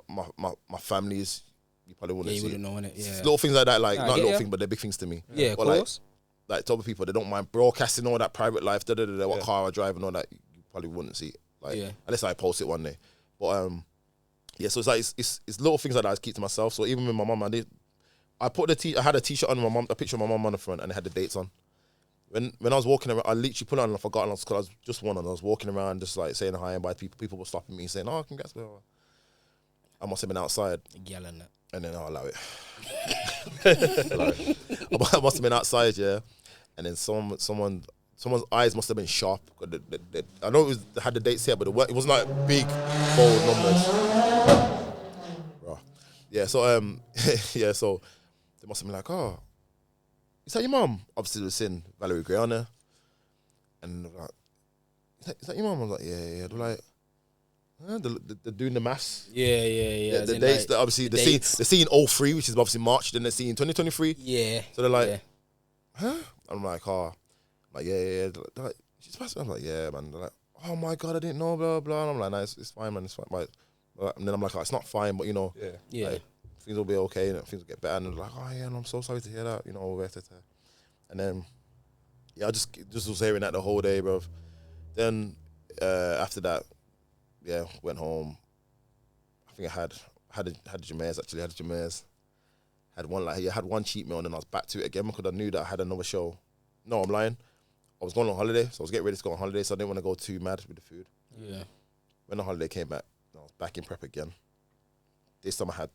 family is. You probably wouldn't. You wouldn't know it. Yeah. Little things like that, like not little things, but they're big things to me. Yeah, but of course. Like to other people, they don't mind broadcasting all that private life, what car I drive and all that. You probably wouldn't see it. Like, unless I post it one day. But so it's like it's little things like that I keep to myself. So even with my mum, I had a t-shirt on my mum, a picture of my mum on the front, and it had the dates on. When I was walking around, I literally put it on and I forgot, because I was just one, and I was walking around just like saying hi and bye. People were stopping me saying, "Oh, congrats!" I must have been outside yelling that, and then I'll allow it. Like, I must have been outside, yeah, and then someone's eyes must have been sharp. I know it had the dates here, but it wasn't like big, bold numbers. Bro. Yeah, so so they must have been like, oh, is that your mum? Obviously, they've seen Valerie Gray on there. And they're like, is that your mum? I was like, yeah. They're like, They're doing the maths. Yeah. The dates, like, obviously, they're seeing 03, which is obviously March, then they're seeing 2023. Yeah. So they're like, huh? I'm like, oh. I'm like, yeah. They're like, she's passing. I'm like, yeah, man. They're like, oh my God, I didn't know, blah, blah. And I'm like, no, it's fine, man, it's fine. But and then I'm like, oh, it's not fine, but, you know, like, things will be okay, and things will get better. And they're like, oh, yeah, and I'm so sorry to hear that, you know, and then, yeah, I just was hearing that the whole day, bro. Then, after that, yeah, went home. I think I had Jameers, actually. Had Jameers. Had one cheat meal, and then I was back to it again because I knew that I had another show. No, I'm lying. I was going on holiday, so I was getting ready to go on holiday, so I didn't want to go too mad with the food. Yeah. When the holiday came back, I was back in prep again. This time I had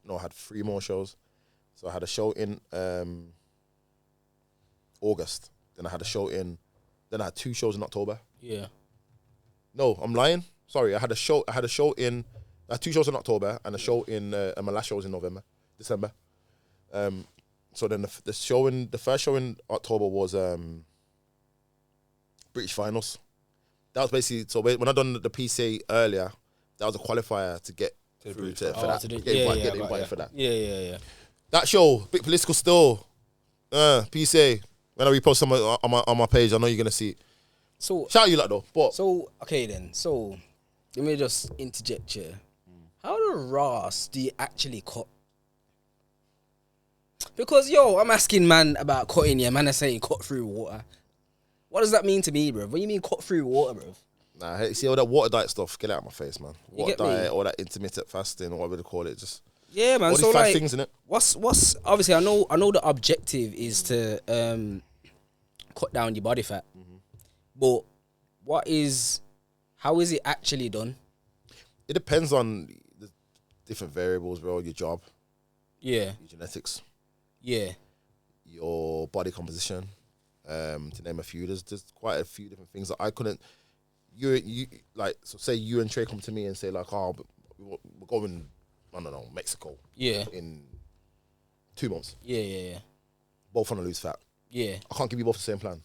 I had 3 more shows. So I had a show in August. Then I had I had 2 shows in October. Yeah. No, I'm lying. Sorry, I had 2 shows in October and a show in and my last show was in December. So then the first show in October was British Finals. That was basically, so when I done the PCA earlier, that was a qualifier to get through for that. Get invited for that. Yeah. That show, bit political still. PCA. When I repost some on my page, I know you're gonna see it. So shout out you lot though. But so okay then. So let me just interject here. How the Ross do you actually cut? Because I'm asking man about cutting. Yeah, man are saying cut through water. What does that mean to me, bro? What do you mean cut through water, bro? Nah, hey, see all that water diet stuff. Get out of my face, man. Water diet, me? all that intermittent fasting, or whatever they call it. Just yeah, man. all So these 5 like, things in it. What's obviously I know the objective is to cut down your body fat, but how is it actually done? It depends on the different variables, bro. Your job, yeah, your genetics, yeah, your body composition. To name a few, there's quite a few different things that I couldn't. You like, so say you and Trey come to me and say like, oh, we're going, I don't know, Mexico. Yeah. In 2 months. Yeah. Both want to lose fat. Yeah. I can't give you both the same plan.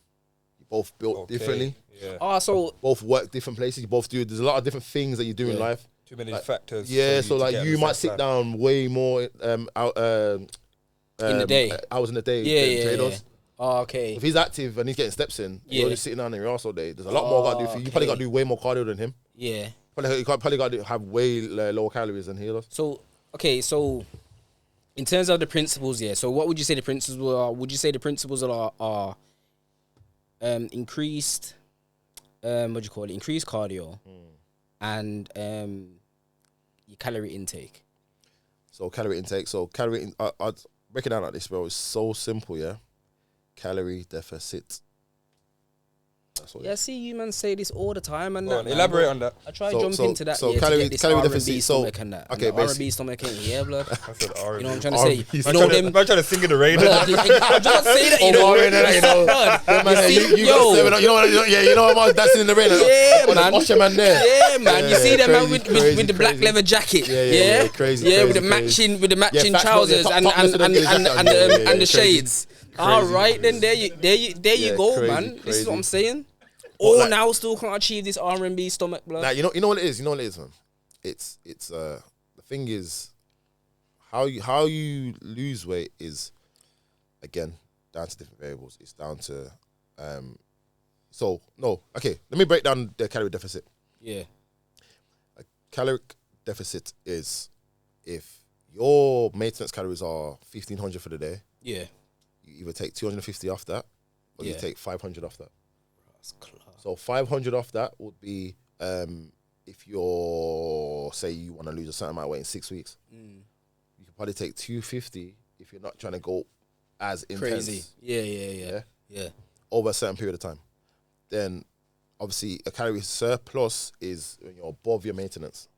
You both built differently. Yeah. So both work different places. You both do. There's a lot of different things that you do in life. Too many like, factors. Yeah. So like you might sit down way more in the day. Hours in the day. Than Trey does. Oh, okay. If he's active and he's getting steps in, you're just sitting down in your ass all day. There's a lot more got to do for you. You probably got to do way more cardio than him. Yeah. You probably got to have way lower calories than he does. So, okay, so in terms of the principles, so what would you say the principles are? Would you say the principles are increased, increased cardio and your calorie intake? So calorie intake. I'd break it down like this, bro. It's so simple, yeah. Calorie deficit. That's what see you man say this all the time and elaborate on that. I try to jump into that. So calorie deficit. And that. Okay, R&B stomach ain't here, blood. I said R&B. You know what I'm trying to say? You know them. I'm trying to sing in the rain. I'm just say that. You know what? Dancing in the rain. Yeah, man. Watch your man there. Yeah, man. You see them man with the black leather jacket. Yeah, crazy. Yeah, with the matching trousers and the shades. All right, then there you go, man. This is what I'm saying. Now still can't achieve this R&B stomach, blood. Nah, you know what it is. You know what it is, man. It's the thing is how you lose weight is again down to different variables. It's down to let me break down the calorie deficit. Yeah. A caloric deficit is if your maintenance calories are 1,500 for the day. Yeah. You either take 250 off that, or you take 500 off that. That's close. So 500 off that would be if say you want to lose a certain amount of weight in 6 weeks. You could probably take 250 if you're not trying to go as intense. Crazy. Yeah. Over a certain period of time. Then obviously a calorie surplus is when you're above your maintenance.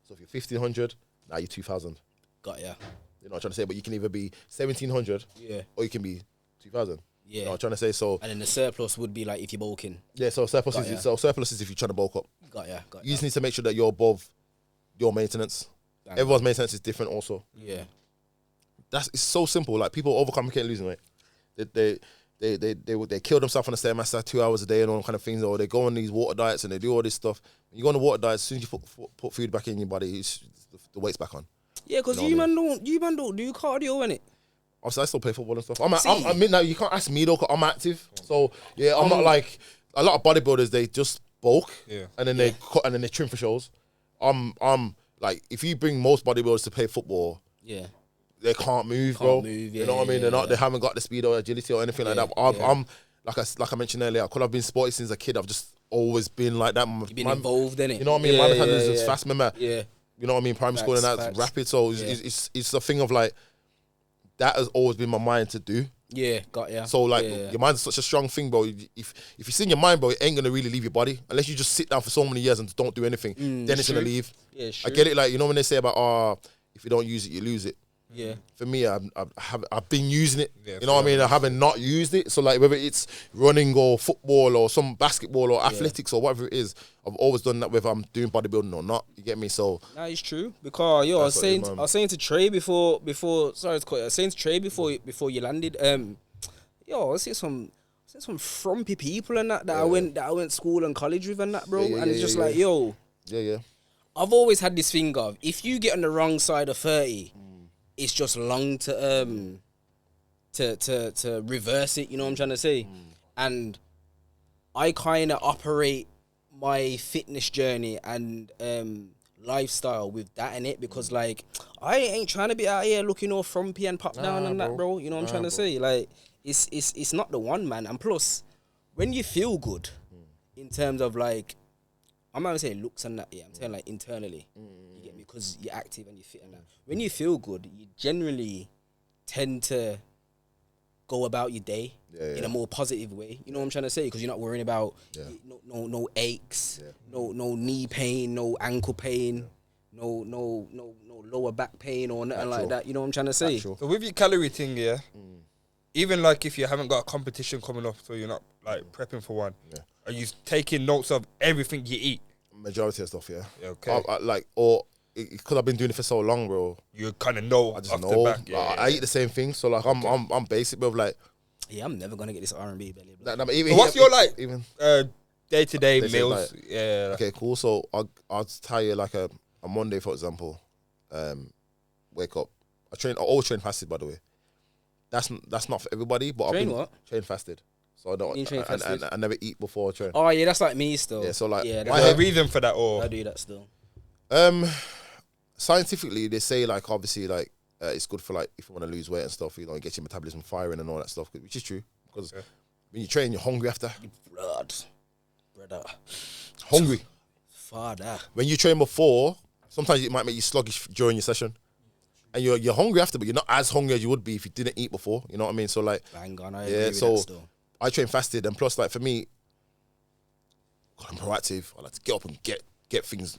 So if you're 1,500, now you're 2,000. Got ya. You know what I'm trying to say? But you can either be 1,700 or you can be 2,000. Yeah. You know what I'm trying to say? So, and then the surplus would be like if you're bulking. Yeah, so surplus is if you're trying to bulk up. Got ya. You just need to make sure that you're above your maintenance. Everyone's maintenance is different also. Yeah. It's so simple. Like people overcomplicate losing weight. They kill themselves on the Stairmaster 2 hours a day and all kind of things, or they go on these water diets and they do all this stuff. You go on the water diet, as soon as you put food back in your body, the weight's back on. Yeah, because you man don't do cardio, innit? Obviously, I still play football and stuff. I mean, now you can't ask me though, 'cause I'm active. So yeah, I'm not like a lot of bodybuilders. They just bulk, and then they cut and then they trim for shows. I'm like, if you bring most bodybuilders to play football, they can't move, bro. You know what I mean? They haven't got the speed or agility or anything like that. I'm like I mentioned earlier, because I've been sporty since a kid. I've just always been like that. You've been involved in it. You know what I mean? My metabolism is fast, remember? Yeah. You know what I mean? Primary school and that's rapid. So it's a thing of like, that has always been my mind to do. Yeah, got ya. So like, your mind's such a strong thing, bro. If it's in your mind, bro, it ain't gonna really leave your body unless you just sit down for so many years and don't do anything. Then it's gonna leave. Yeah, sure. I get it. Like, you know when they say about if you don't use it, you lose it. Yeah. For me, I've been using it. Yeah, you know what I mean? I haven't not used it. So like, whether it's running or football or some basketball or athletics or whatever it is, I've always done that, whether I'm doing bodybuilding or not. You get me? So that is true. Because I was saying to Trey before. Sorry to cut you. I was saying to Trey before you landed. I see some frumpy people and that I went to school and college with and that, bro. And it's just like, yo. Yeah. I've always had this thing of, if you get on the wrong side of 30. It's just long to reverse it, you know what I'm trying to say? And I kind of operate my fitness journey and lifestyle with that in it, because like, I ain't trying to be out here looking all frumpy and pop down and that, bro. You know what I'm trying to say? Like, it's not the one, man. And plus, when you feel good, in terms of like, I'm not gonna say looks and that, I'm saying like internally. You get me? Because you're active and you're fit and that. When you feel good, you generally tend to go about your day in a more positive way. You know what I'm trying to say? Because you're not worrying about no aches, no knee pain, no ankle pain, no lower back pain or nothing like that. You know what I'm trying to say? So with your calorie thing, even like if you haven't got a competition coming up, so you're not like prepping for one, are you taking notes of everything you eat? Majority of stuff, okay. Because I've been doing it for so long, bro. You kind of know. I just know. Back. I eat the same thing, so like I'm basic, bro. Like, I'm never gonna get this R&B belly. So what's your like day-to-day meals? Like, okay, cool. So I'll tell you like a Monday, for example. Wake up. I always train fasted, by the way. That's not for everybody, but train fasted. So I don't. I never eat before I train. Oh yeah, that's like me still. Yeah, so like, there's a reason for that, or I do that still. Scientifically, they say like, obviously, like it's good for like, if you want to lose weight and stuff, you know, it gets your metabolism firing and all that stuff, which is true, because when you train, you're hungry after. Brother. Hungry. Father. When you train before, sometimes it might make you sluggish during your session, and you're hungry after, but you're not as hungry as you would be if you didn't eat before. You know what I mean? So like, bang on. I agree with that still. I train fasted, and plus, like for me, I'm proactive. I like to get up and get things,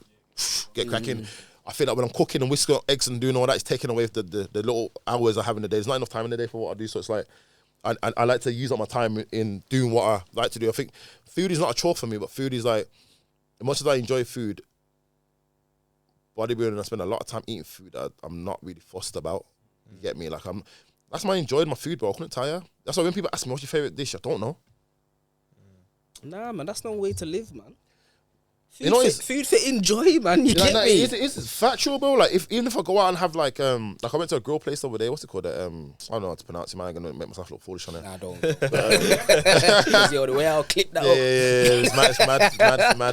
get cracking. I feel like when I'm cooking and whisking eggs and doing all that, it's taking away the little hours I have in the day. There's not enough time in the day for what I do, so it's like, I like to use up my time in doing what I like to do. I think food is not a chore for me, but food is like, as much as I enjoy food, bodybuilding, I spend a lot of time eating food that I'm not really fussed about. You get me? Like, that's why I enjoyed my food, bro. I couldn't tell you. That's why when people ask me, what's your favourite dish? I don't know. Nah, man, that's no way to live, man. Food for enjoy, man. You get me? It's factual, bro. Like, even if I go out and have like I went to a grill place over there. What's it called? I don't know how to pronounce it, man. I'm gonna make myself look foolish on it. Nah, don't. The way I'll clip that up. It's mad.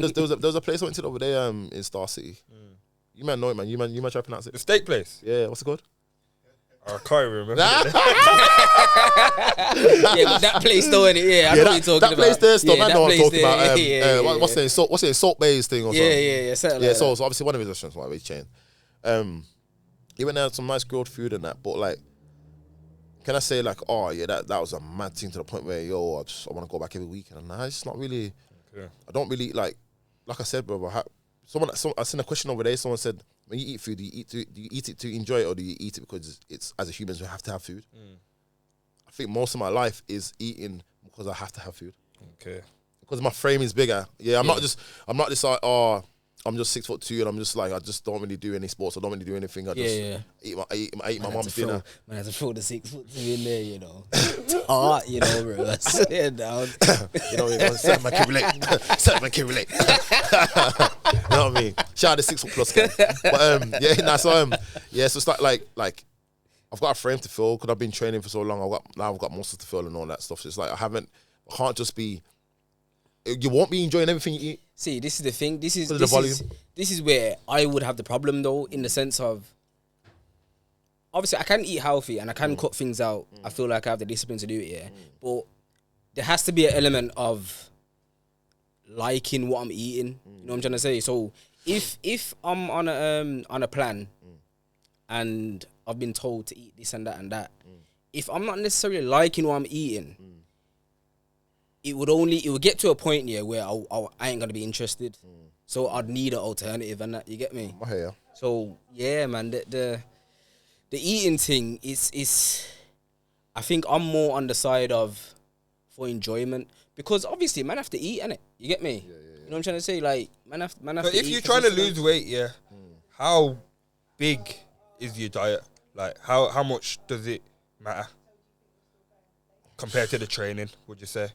But there was a place I went to over there in Star City. You might know it, man. You might try to pronounce it. The steak place. Yeah, what's it called? I can't remember. But that place though, innit? Yeah, I know what you're talking about. That place there, still, I know what I'm talking about. What's it? Salt Bay's thing or something. Yeah. So obviously one of his restaurants, like his chain. He went there had some nice grilled food and that, but like, can I say like, oh yeah, that was a mad thing to the point where I want to go back every week, and nah, it's not really. Okay. I don't really like I said, bro. I seen a question over there. Someone said, when you eat food, do you eat it to enjoy it, or do you eat it because it's as a human we have to have food? I think most of my life is eating because I have to have food. Okay. Because my frame is bigger. Yeah, I'm not just like, I'm just 6'2" and I'm just like, I just don't really do any sports. I don't really do anything. I just eat my mum's dinner. Man, I have to throw the 6'2" in there, you know. heart, you know, bro. I swear down. You know what I mean? Certain man can relate. Certain man can relate. You know what I mean? Shout out to 6 foot plus guy. But yeah, so it's like I've got a frame to fill because I've been training for so long. I've got muscles to fill and all that stuff. So it's like I can't just be. You won't be enjoying everything you eat. See, this is the thing. This is where I would have the problem though, in the sense of, obviously I can eat healthy and I can cut things out. I feel like I have the discipline to do it, yeah. But there has to be an element of liking what I'm eating. You know what I'm trying to say? So if I'm on a plan and I've been told to eat this and that and that, if I'm not necessarily liking what I'm eating, it would get to a point here where I ain't gonna be interested. So I'd need an alternative, and that, you get me? I hear ya. So yeah, man, the eating thing is I think I'm more on the side of for enjoyment, because obviously man have to eat, innit? You get me? Yeah. You know what I'm trying to say? Like man have but to eat. If you're trying to lose weight, yeah, how big is your diet? Like how much does it matter compared to the training, would you say?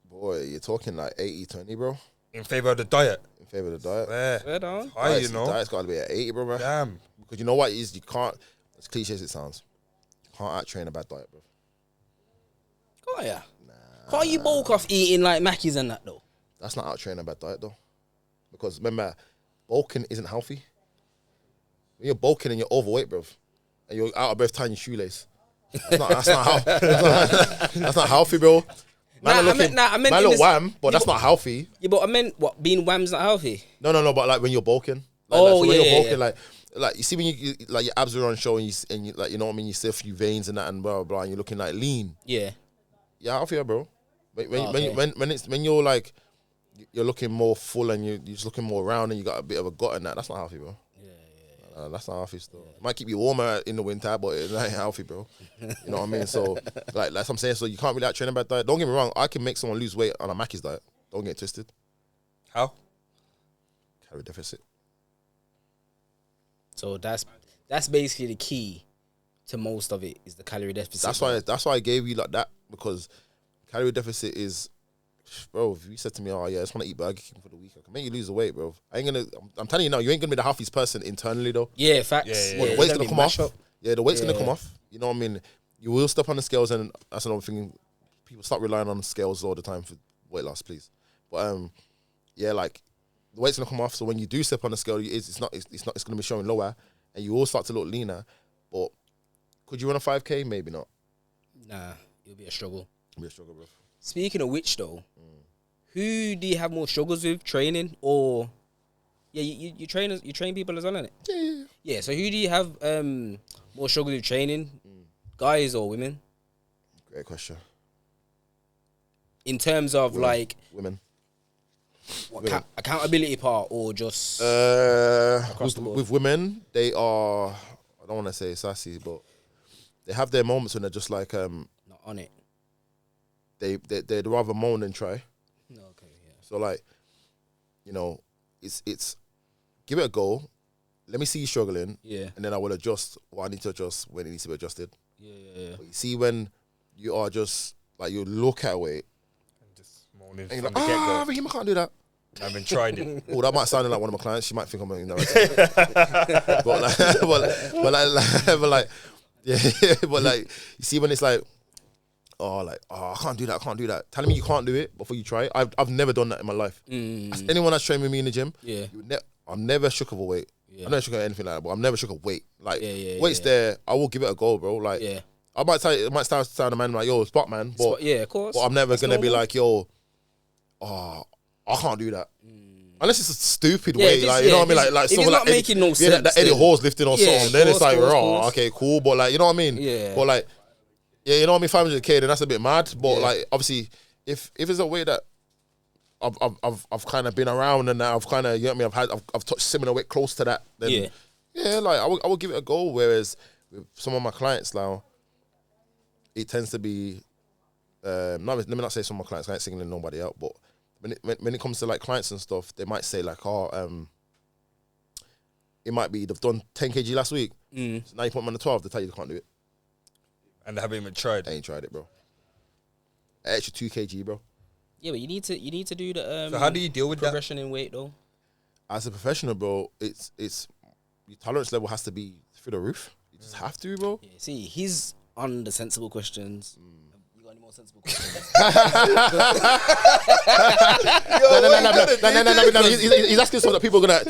Boy, you're talking like 80-20, bro. In favor of the diet? In favor of the diet. Fair down. High, you know. The diet's got to be at 80, bro. Damn. Because you know what it is? You can't, as cliche as it sounds, you can't out-train a bad diet, bro. Oh yeah. Can't you bulk off eating like Mackies and that though? That's not out-training a bad diet though. Because remember, bulking isn't healthy. When you're bulking and you're overweight, bro, and you're out of breath tying your shoelace, that's not healthy, bro. Man look wham, but that's not healthy. Yeah, but I meant what? Being wham's not healthy? No, but like when you're bulking. When you're bulking, like you see when you like your abs are on show and you like, you know what I mean, you see a few veins and that and blah blah blah, and you're looking like lean. Yeah. Yeah, healthier, bro. When you're like you're looking more full and you're just looking more round and you got a bit of a gut in that's not healthy, bro. That's not healthy still. It might keep you warmer in the winter, but it ain't healthy, bro. You know what I mean? So, like I'm saying, so you can't really out-train a bad diet. Don't get me wrong, I can make someone lose weight on a Mackey's diet. Don't get twisted. How? Calorie deficit. So that's basically the key to most of it, is the calorie deficit. That's why I gave you like that, because calorie deficit is, bro, if you said to me, oh yeah, I just want to eat Burger King for the week, I can make you lose the weight, bro. I'm telling you now, you ain't gonna be the healthiest person internally though. Yeah, facts. The weight's gonna come off. Yeah, the weight's gonna come off. You know what I mean? You will step on the scales, and that's another thing. People stop relying on scales all the time for weight loss, please. But yeah, like the weight's gonna come off. So when you do step on the scale, it's gonna be showing lower, and you will start to look leaner. But could you run a 5K? Maybe not. Nah, it'll be a struggle. It'll be a struggle, bro. Speaking of which, though, who do you have more struggles with training, or you train people as well, innit? Yeah. So who do you have more struggles with training, guys or women? Great question. In terms of like women, accountability part, or just across the board? With women, they are, I don't want to say sassy, but they have their moments when they're just like not on it. They'd rather moan than try. Okay, yeah. So like, you know, it's give it a go. Let me see you struggling. Yeah. And then I will adjust what I need to adjust when it needs to be adjusted. Yeah. But you see when you are just like, you look at weight and just moaning and you're like, Raheem, I can't do that. I haven't tried it. Oh, that might sound like one of my clients. She might think I'm but like you see when it's like, I can't do that. Telling me you can't do it before you try it. I've never done that in my life. As anyone that's trained with me in the gym, I'm never shook of a weight. Yeah. I'm never shook of anything like that, but I'm never shook of weight. Like weight's there, I will give it a go, bro. Like I might tell you, it might sound a man like, yo, spot man, but of course. But I'm never gonna be like, yo, I can't do that. Unless it's a stupid weight, like, you know what I mean? Like someone like making no sense. That Eddie Hall's lifting or something, then it's like, raw, okay, cool. But like, you know what I mean? Yeah. But like, yeah, you know what I mean? 500K, then that's a bit mad. But like, obviously, if it's a way that I've kind of been around and I've kind of, you know what I mean? I've touched similar weight close to that. Then like I will give it a go. Whereas with some of my clients now, it tends to be, let me not say some of my clients, I ain't singling nobody out, but when it comes to like clients and stuff, they might say like, it might be they've done 10 kg last week. So now you put them on the 12, they tell you they can't do it. And they haven't even tried. They ain't tried it, bro. an extra 2 kg, bro. Yeah, but you need to do the So how do you deal with progression in weight though? As a professional, bro, it's your tolerance level has to be through the roof. You just have to, bro. Yeah, see, he's on the sensible questions. You got any more sensible questions? No. He's asking so that people gonna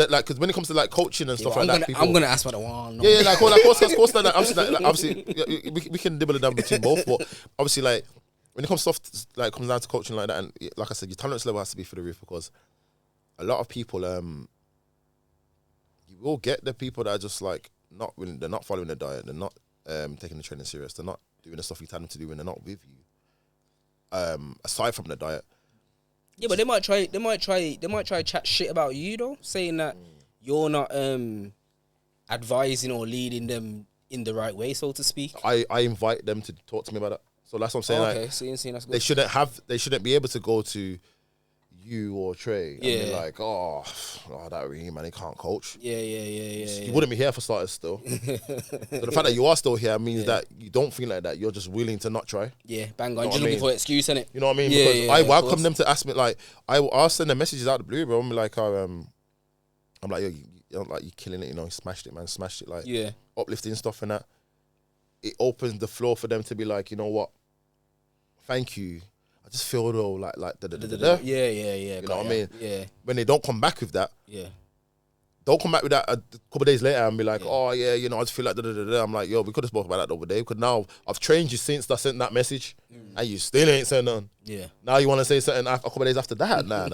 like, because when it comes to like coaching and stuff like that, I'm gonna ask what I want. Yeah, like of course, obviously, we can dibble it down between both, but obviously, like when it comes to stuff like comes down to coaching like that, and like I said, your tolerance level has to be through the roof, because a lot of people, you will get the people that are just like they're not following the diet, they're not taking the training serious, they're not doing the stuff you tell them to do when they're not with you. Aside from the diet. Yeah, but they might try chat shit about you though, saying that you're not advising or leading them in the right way, so to speak. I invite them to talk to me about that. So that's what I'm saying. Okay, like, see, that's good. They shouldn't be able to go to you or Trey and be like, oh, that Reem, man, he can't coach. Yeah. You wouldn't be here for starters still. So the fact that you are still here means that you don't feel like that. You're just willing to not try. Yeah, bang on. Just looking for an excuse, innit? You know what I mean? Yeah, because yeah, I of welcome course. them to ask me, like, I'll send them messages out of the blue, bro. I'm like, I'm like, yo, you're killing it, you know, you smashed it, man, smashed it, like, uplifting stuff and that. It opens the floor for them to be like, you know what? Thank you. I just feel though like Yeah. You know what I mean? Yeah. When they don't come back with that, Yeah. don't come back with that a couple of days later and be like, oh yeah, you know, I just feel like I'm like, yo, we could have spoken about that the other day, because now I've trained you since I sent that message, and you still ain't saying nothing. Yeah. Now you want to say something a couple of days after that? Nah.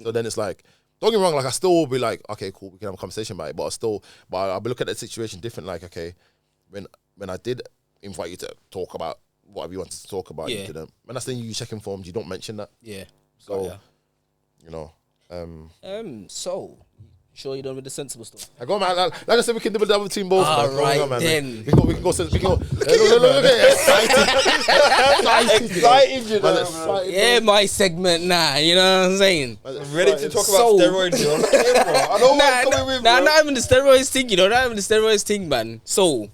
So then it's like, don't get me wrong, like I still will be like, okay, cool, we can have a conversation about it, but I'll be looking at the situation different. Like, okay, when I did invite you to talk about whatever you wanted to talk about, you didn't. When I send you checking forms, you don't mention that. Yeah. So, you know. So, sure you're done with the sensible stuff? I go, man. Like I said, we can do the between both. All man. right, man. then. We can go. Look excited, you know. Yeah, my segment now. You know what I'm saying? I'm ready to talk about steroids, yo. I know what I'm coming with, bro. not even the steroids thing, you know. Not even the steroids thing, man. So,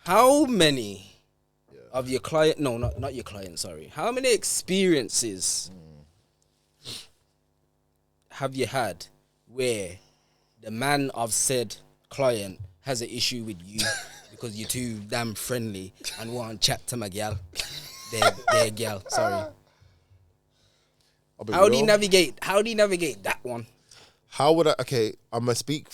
how many of your client? No, not your client. Sorry. How many experiences have you had where the man of said client has an issue with you because you're too damn friendly and want to chat to my gal? Their gal. Sorry. How do you navigate that one? How would I? Okay, I'm gonna speak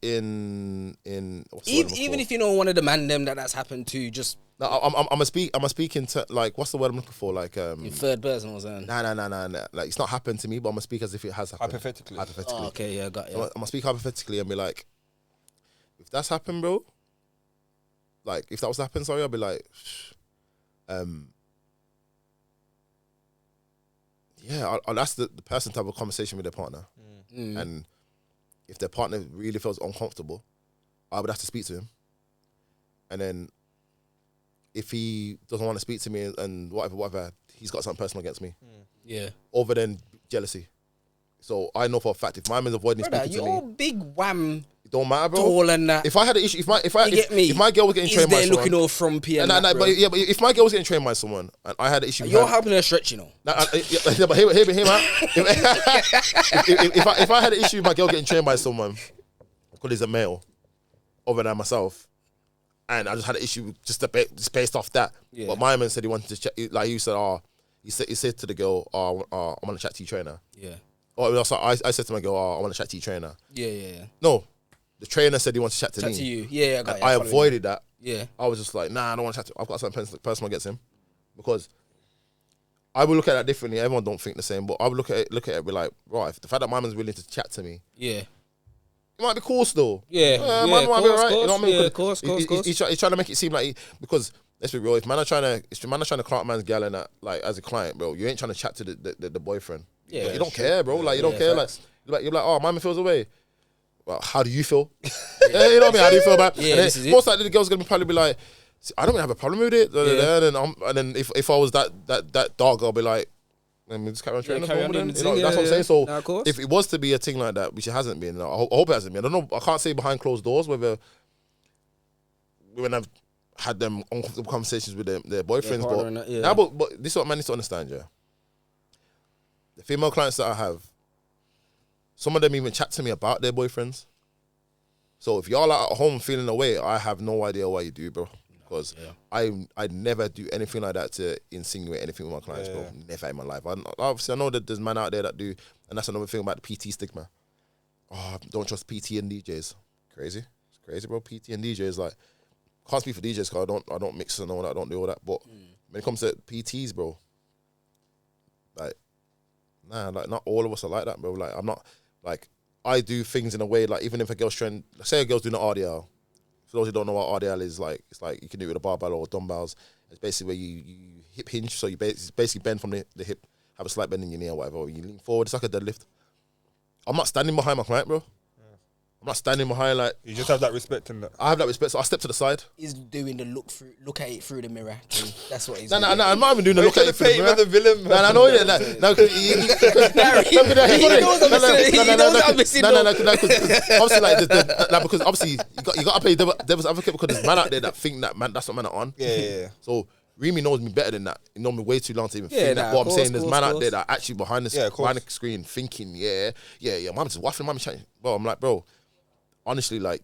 in. Even if you know one of the man them that's happened to, just no, I'm gonna speak into like, what's the word I'm looking for? Like in third person or something. Nah. Like, it's not happened to me, but I'm gonna speak as if it has happened. Hypothetically. Oh, okay, yeah, got you. I'm gonna speak hypothetically and be like, if that's happened, bro. Like, if that was to happen, sorry, I'll be like, yeah, I'll ask the person to have a conversation with their partner. And if their partner really feels uncomfortable, I would have to speak to him. And then if he doesn't want to speak to me and whatever, he's got something personal against me. Yeah. Other than jealousy. So I know for a fact, if my man's avoiding speaking to me, you're big wham. it don't matter, bro. Tall and that. If I had an issue, if my girl was getting He's trained by there someone, looking all frumpy and that, but if my girl was getting trained by someone and I had an issue, you're helping her stretch, you know. But hear me out. If I had an issue with my girl getting trained by someone because he's a male, other than myself, and I just had an issue just based off that. Yeah. But my man said he wanted to check, like you said, he said to the girl, I want to chat to your trainer. Yeah. Or also, I said to my girl, I want to chat to your trainer. Yeah. No, the trainer said he wants to chat to me. Chat to you. Yeah, I avoided that. Yeah. I was just like, nah, I don't want to chat to him. I've got something personal against him. Because I would look at that differently. Everyone don't think the same, but I would look at it be like, right, the fact that my man's willing to chat to me. Yeah. It might be cool still. Yeah. Might be alright. You know what I mean? Yeah, of course. He's trying to make it seem like because let's be real, if man are trying to clout man's gal and that, like, as a client, bro, you ain't trying to chat to the boyfriend. Yeah. Like, you don't care, bro. Like, you don't care. Like, you're like, oh, my man feels away. Well, how do you feel? You know what I mean? How do you feel about? Yeah. Most likely the girl's gonna probably be like, I don't really have a problem with it. And then if I was that dog, I'll be like, let me just carry on training. That's what I'm saying. So if it was to be a thing like that, which it hasn't been, I hope it hasn't been. I don't know. I can't say behind closed doors whether women have had them uncomfortable conversations with their boyfriends. Yeah, But this is what man needs to understand, yeah. The female clients that I have, some of them even chat to me about their boyfriends. So if y'all are at home feeling away, I have no idea why you do, bro. Because I'd never do anything like that to insinuate anything with my clients, bro. Never in my life. Obviously, I know that there's men out there that do, and that's another thing about the PT stigma. Oh, don't trust PT and DJs. Crazy. It's crazy, bro. PT and DJs, like, can't speak for DJs because I don't mix and all that, I don't do all that. But when it comes to PTs, bro, like, nah, like, not all of us are like that, bro. Like, I'm not, like, I do things in a way, like, even if a girl's trying, say a girl's doing an RDL. For those who don't know what RDL is, like, it's like you can do it with a barbell or dumbbells. It's basically where you hip hinge, so you basically bend from the hip, have a slight bend in your knee or whatever. You lean forward, it's like a deadlift. I'm not standing behind my client, bro. I'm not standing behind, like... You just have that respect in that. I have that respect, so I step to the side. He's doing the look at it through the mirror. That's what he's No, doing. I'm not even doing the look at it through the mirror. The villain, No, I know that. No, obviously, like, because obviously you got to play devil's advocate because there's man out there that think that man, that's what man are on. Yeah. So Reemy knows me better than that. He knows me way too long to even think that. What I'm saying, there's man out there that actually behind the screen thinking, man, just waffling, man, chatting. Bro, I'm like, bro, honestly, like,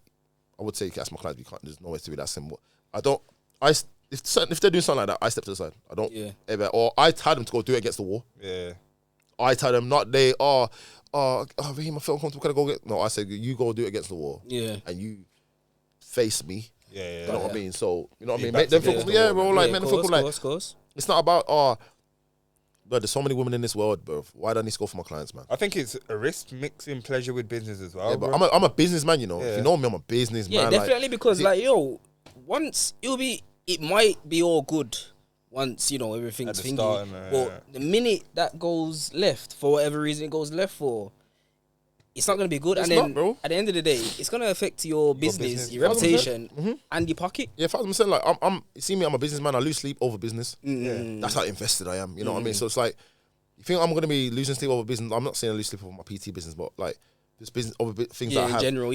I would say that's my clients. There's no way to be that simple. If they're doing something like that, I step to the side. I don't ever, or I tell them to go do it against the wall. Yeah. I tell them not Raheem, I feel uncomfortable. Can I go get? No, I say you go do it against the wall. Yeah. And you face me. Yeah. You know what I mean? So you know what I mean? Make them feel, bro. Like, make them feel like. It's not about but there's so many women in this world, bro. Why do I need to go for my clients, man? I think it's a risk mixing pleasure with business as well. Yeah, but I'm a businessman, you know. If you know me, I'm a businessman. Yeah, definitely, because once it might be all good once, everything's thingy. But the minute that goes left, for whatever reason it goes left for, it's not going to be good. At the end of the day, it's going to affect your business, your reputation, and your pocket. Yeah, 1,000%. Like, you see me, I'm a businessman. I lose sleep over business. That's how invested I am. You know what I mean? So it's like, you think I'm going to be losing sleep over business? I'm not saying I lose sleep over my PT business, but like, this business over things that I have. In general,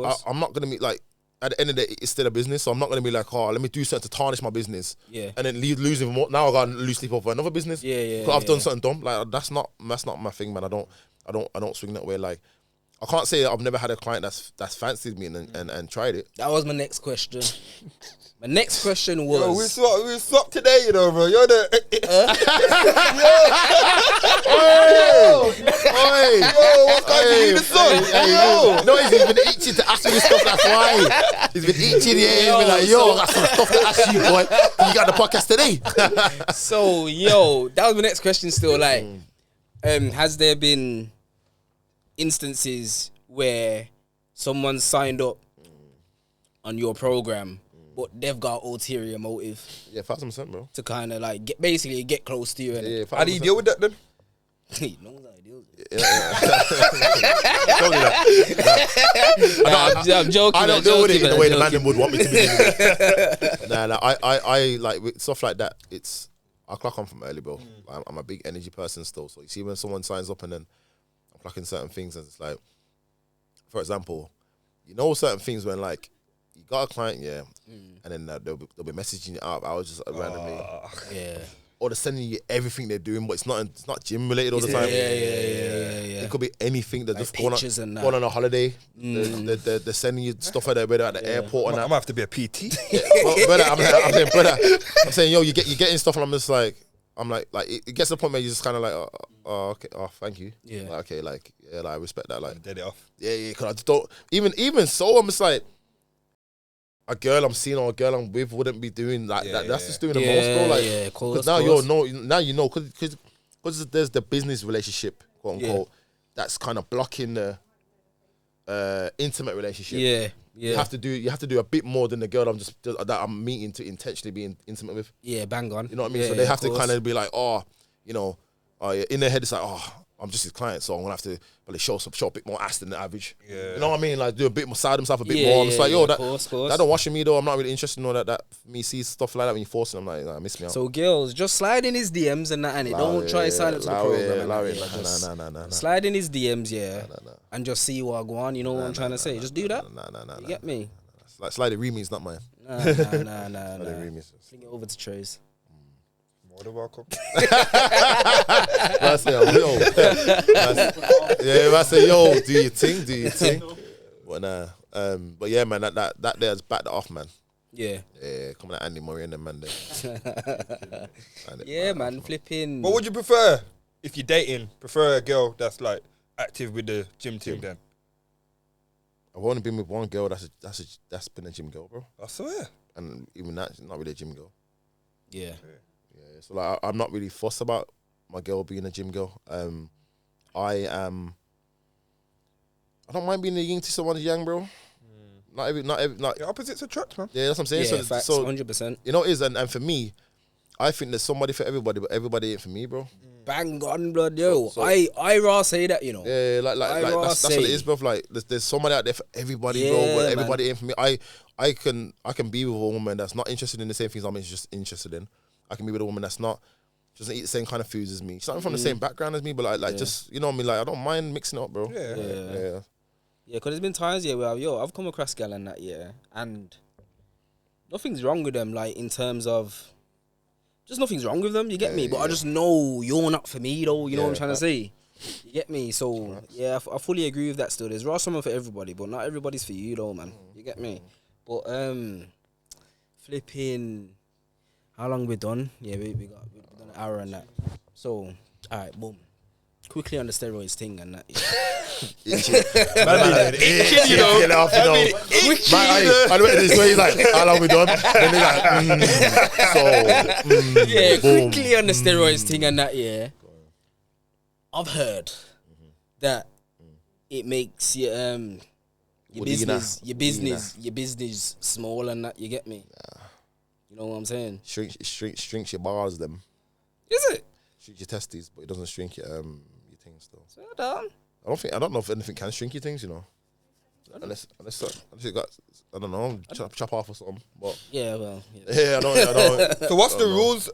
like, I'm not going to be like, at the end of the day, it's still a business, so I'm not going to be like, let me do something to tarnish my business. Yeah. And then losing more. Now I got to lose sleep over another business. Because I've done something dumb. Like, that's not my thing, man. I don't swing that way. Like, I can't say I've never had a client that's fancied me and tried it. That was my next question. My next question was... Yo, we swapped today, bro. You're the... What's going on? No, he's been itching to ask me this stuff, that's why. He's been itching, he's been like, I got some stuff to ask you, boy. You got the podcast today. So, that was my next question still. Like, has there been instances where someone signed up on your program, but they've got ulterior motive? Yeah, 1,000%, bro. To kind of like get close to you. Yeah, how do you deal with that then? He knows how to deal with it. Don't do that. I'm joking. I don't deal with it in the way the man would want me to be dealing with it. I like with stuff like that. I clock on from early, bro. I'm a big energy person still. So you see when someone signs up and then I'm clocking certain things, and it's like, for example, certain things when like you got a client, and then they'll be messaging you out. I was just randomly, or they're sending you everything they're doing, but it's not gym related all the time. Yeah. It could be anything. They're like just going on a holiday. They're sending you stuff at the airport. And I'm gonna have to be a PT. Brother, I'm saying, you're getting stuff, and I'm just like, it gets to the point where you're just kind of like, okay, thank you. Yeah. Like, okay, like, I respect that. Like, dead it off. Yeah, because I just don't even so. I'm just like, a girl I'm seeing or a girl I'm with wouldn't be doing that. That's just doing the most, bro. Like, because now you know, because there's the business relationship, quote unquote, that's kind of blocking the intimate relationship. Yeah. You have to do a bit more than the girl that I'm meeting to intentionally be intimate with. Yeah, bang on. You know what I mean? So they have to kind of be like, in their head it's like, I'm just his client, so I'm gonna have to probably show a bit more ass than the average. Yeah. You know what I mean? Like, do a bit more, side himself a bit more. I'm just like, that don't wash me though. I'm not really interested in all that me see stuff like that when you force it. I'm like, nah, miss me out. So girls, just slide in his DMs and that, and don't try sign up to the program. Nah. Slide in his DMs, and just see what I go on. You know what I'm trying to say? Just do that. Nah. You get me? Like Slightly Reemy's not mine. Nah. Reemy's. Fling it over to Trace. More than welcome. I say, I say, yo, do your thing. But nah, but yeah, man, that there's backed it off, man. Yeah, coming at Andy Murray and them man there. yeah, man, flipping. What would you prefer if you're dating? Prefer a girl that's like active with the gym team then? I've only been with one girl that's been a gym girl, bro. I swear. And even that's not really a gym girl. Yeah. So like, I'm not really fussed about my girl being a gym girl. I don't mind being a yin to someone young, bro. Not every. The opposites attract, man. Yeah, that's what I'm saying. Yeah, facts, 100%. You know, it is, and for me, I think there's somebody for everybody, but everybody ain't for me, bro. Bang on, blood, yo. So I raw say that, you know. Yeah, like that's what it is, bro. Like there's somebody out there for everybody, bro. But everybody ain't for me. I can be with a woman that's not interested in the same things I'm just interested in. I can be with a woman that's not doesn't eat the same kind of foods as me. She's not from the same background as me, but like just you know what I mean. Like I don't mind mixing it up, bro. Yeah, because there's been times where I've come across gal and that and nothing's wrong with them. Like in terms of just nothing's wrong with them. You get me? But I just know you're not for me though. You know what I'm trying to say? You get me? So I fully agree with that. Still, there's someone for everybody, but not everybody's for you though, man. You get me? But flipping. How long we done? Yeah, we've done an hour and that. So, alright, boom. Quickly on the steroids thing and that. I know this way. He's like, how long we done? Then he's like, quickly on the steroids thing and that. Yeah, I've heard that it makes your business small and that. You get me? You know what I'm saying? Shrinks your bars, them. Is it? Shrinks your testes, but it doesn't shrink your things though. So done. I don't know if anything can shrink your things, you know. Unless you got, I don't know, chop off or something. But yeah, well, I don't. So what's the rules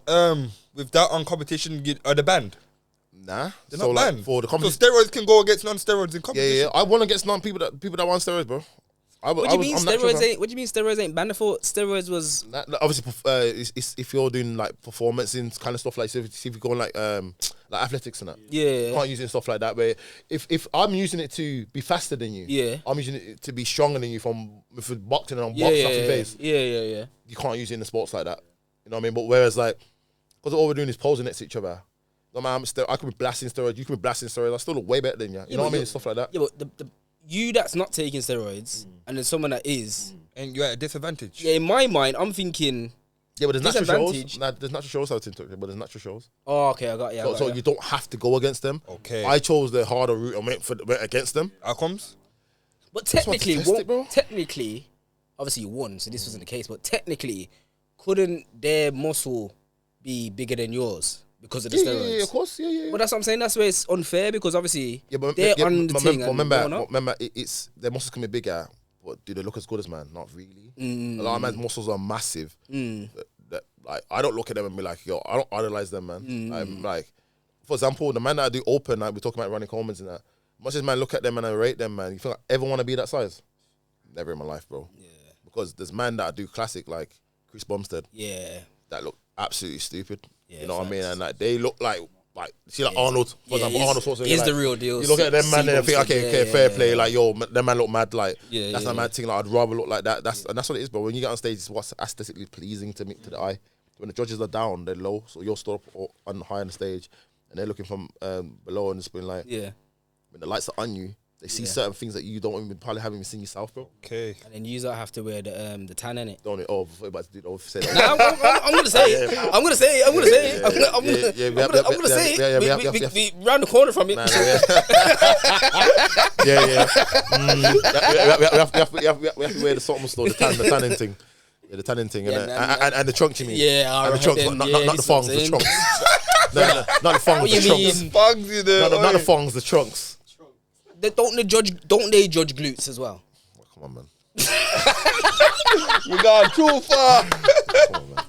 with that on competition? Are they banned? Nah, they're not banned. For the competition. So steroids can go against non-steroids in competition. Yeah. I want to get people that want steroids, bro. What do you mean steroids ain't banned? I thought steroids was obviously if you're doing like performance in kind of stuff like see if you're going like athletics and that. Yeah, you can't use it in stuff like that. But if I'm using it to be faster than you, I'm using it to be stronger than you from boxing and boxing off your face. Yeah. You can't use it in the sports like that. You know what I mean? But whereas like because all we're doing is posing next to each other. No man, I could be blasting steroids. You could be blasting steroids. I still look way better than you. You know what I mean? Stuff like that. Yeah, but the you that's not taking steroids and then someone that is, and you're at a disadvantage. Yeah, in my mind, I'm thinking. Yeah, but there's natural shows. There's natural shows out there, but there's natural shows. Oh, okay, I got you. So you don't have to go against them. Okay. I chose the harder route and went against them. Outcomes. But technically, obviously you won, so this wasn't the case. But technically, couldn't their muscle be bigger than yours? Because of the steroids. Yeah, of course, yeah. But that's what I'm saying. That's where it's unfair because obviously they're on the thing. Remember, it's their muscles can be bigger, but do they look as good as man? Not really. A lot of man's muscles are massive. Like I don't look at them and be like, yo, I don't idolize them, man. I'm like, for example, the man that I do open, like we're talking about Ronnie Coleman's and that. Much as man look at them and I rate them, man, you feel like I ever want to be that size? Never in my life, bro. Yeah. Because there's man that I do classic like Chris Bumstead. Yeah. That look absolutely stupid. Yeah, you know what I mean? And like they look like see like Arnold, for example, Arnold Schwarzenegger. He's like, the real deal. You look at them man and think, okay, fair play. Like yo, them man look mad. Like that's not mad thing. Like I'd rather look like that. That's what it is, bro. When you get on stage, it's what's aesthetically pleasing to the eye. When the judges are down, they're low, so you're still up on high on the stage, and they're looking from below and just being like, when the lights are on you. They see certain things that you don't even probably haven't even seen yourself, bro. Okay. And then you have to wear the tan in it. Don't it? Oh, before about to do say that. Nah, I'm gonna say it. I'm gonna say it. I'm gonna say it. We round the corner from it. We have to wear the something store, the tanning thing. Yeah, the tanning thing, and the trunks, you mean? Yeah, and the trunks, not the thongs, the trunks. Not the thongs, the trunks. Not the thongs, the trunks. Don't they judge glutes as well? Oh, come on, man. You gone too far. Come on, man.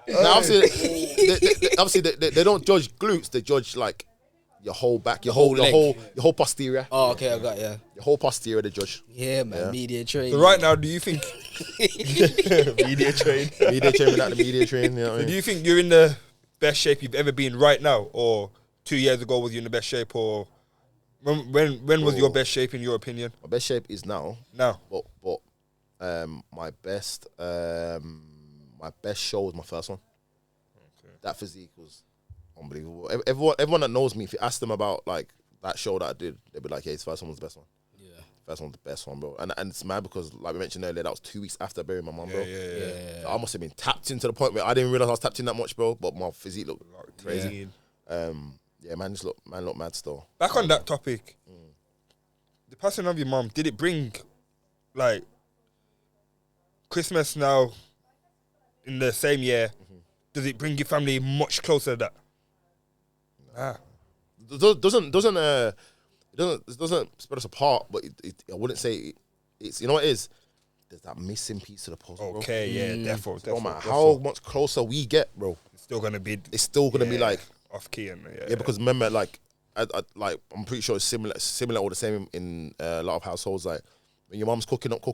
Now, obviously, they don't judge glutes. They judge like your whole back, your whole whole posterior. Oh, okay, I got you. Your whole posterior, the judge. Yeah, man. Media train. So right now, do you think media train without the media train? You know what I mean? do you think you're in the best shape you've ever been right now, or 2 years ago was you in the best shape, or when was your best shape in your opinion? My best shape is now. Now, but my best show was my first one. Okay. That physique was unbelievable. Everyone that knows me, if you ask them about like that show that I did, they'd be like, "Yeah, his first one was the best one." Yeah, first one's the best one, bro. And it's mad because, like we mentioned earlier, that was 2 weeks after I buried my mum, bro. Yeah. So I must have been tapped into the point where I didn't realize I was tapped in that much, bro. But my physique looked crazy. Yeah, man looked mad still. Back on that topic, the passing of your mum, did it bring like Christmas now in the same year? Does it bring your family much closer to that? Nah. It doesn't spread us apart, but I wouldn't say it's you know what it is. There's that missing piece of the puzzle, bro. Okay, yeah, definitely. No matter how much closer we get, bro, it's still gonna be like off key and because remember, like, I'm pretty sure it's similar or the same in a lot of households. Like when your mom's cooking up,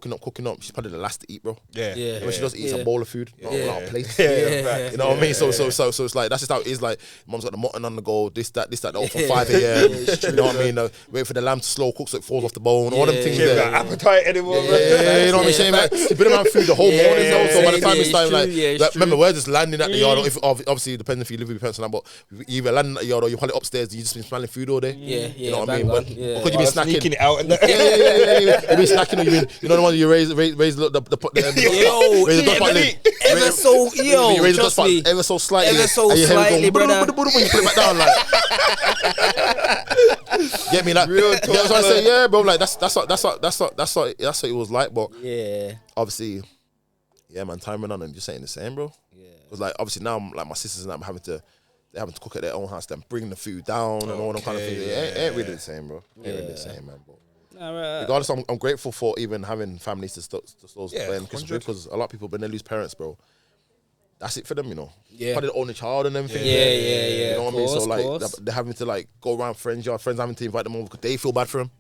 she's probably the last to eat, bro. Yeah. And when she does eat a bowl of food, not a plate. Yeah. You know what I mean? So it's like that's just how it is. Like mom's got the mutton on the go, this that all for 5 a.m. You know what I mean? Wait for the lamb to slow cook so it falls off the bone. All them things She ain't there. got appetite anymore. Yeah, you know what I'm saying? Like, she's been around food the whole morning, though. So by the time it's time, like, remember, we're just landing at the yard. If obviously, it depends if you live with your parents or not, but you either landing at the yard or you're probably upstairs. You just been smelling food all day. You know what I mean? Because you've been snacking. Sneaking it out. And You've been snacking, or you know the one you raise the ever so slightly, brother. When you put it back down, like, get me, like, real talk. That's what I say, yeah, bro. Like that's what it was like, but obviously, yeah, man, time went on and just ain't the same, bro. Because like obviously now, like my sisters and I'm having to cook at their own house, then bring the food down and all them kind of things. It ain't really the same, bro. Ain't really the same, man, bro. Regardless, I'm grateful for even having families to slow because a lot of people, when they lose parents, bro, that's it for them, you know. Probably the only child and everything. You know what I mean? So like they're having to like go around friends having to invite them over because they feel bad for them.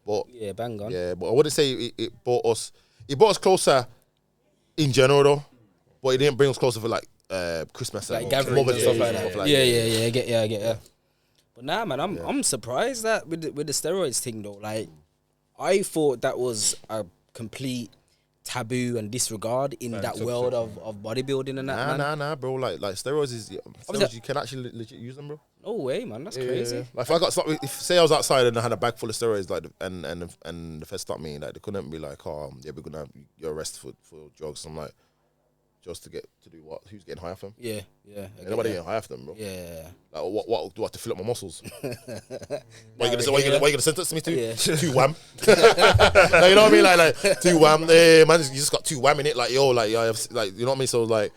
But bang on. But I wouldn't say it brought us closer in general though. But it didn't bring us closer for like Christmas like and gatherings and stuff like that. I get ya. But nah, man, I'm surprised that with the steroids thing though. Like, I thought that was a complete taboo and disregard in that world of bodybuilding and that. Nah, bro. Like steroids you can actually legit use them, bro. No way, man. That's crazy. Like if say I was outside and I had a bag full of steroids, like and the feds stopped me, like they couldn't be like, oh yeah, we're gonna have you arrested for drugs. I'm like, just to do what? Who's getting high off them? Yeah. Ain't nobody getting high off them, bro. Yeah. Like what do I have to fill up my muscles? What you gonna sentence me to? Yeah. 2 wham. Like, you know what I mean? Like 2 wham. Man, you just got 2 wham in it. Like yo, like you know what I mean? So like,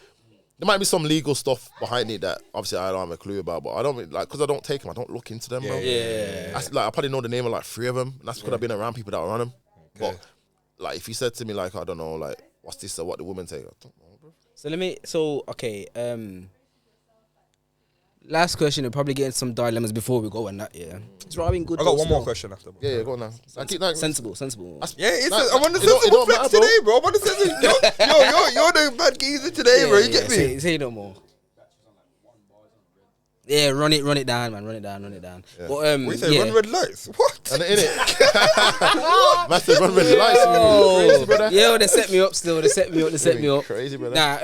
there might be some legal stuff behind it that obviously I don't have a clue about, but I don't like because I don't take them. I don't look into them, bro. I probably know the name of like 3 of them. And that's because I've been around people that are on them. But like, if you said to me like, I don't know, like what's this or what the women take, I don't know. Okay, last question, and probably getting some dilemmas before we go on that, It's Robin good. I got one more question after. Yeah, go on now. Sensible. I'm on the sensible flex today, bro. I'm on the sensible. You're the bad geezer today, bro. You get me? Say no more. Yeah, run it down, man. Run it down. Yeah. But we say run red lights. What? And in it, master run red lights. Crazy, brother. Yeah, they set me up still. They set me up. Crazy, brother. Nah,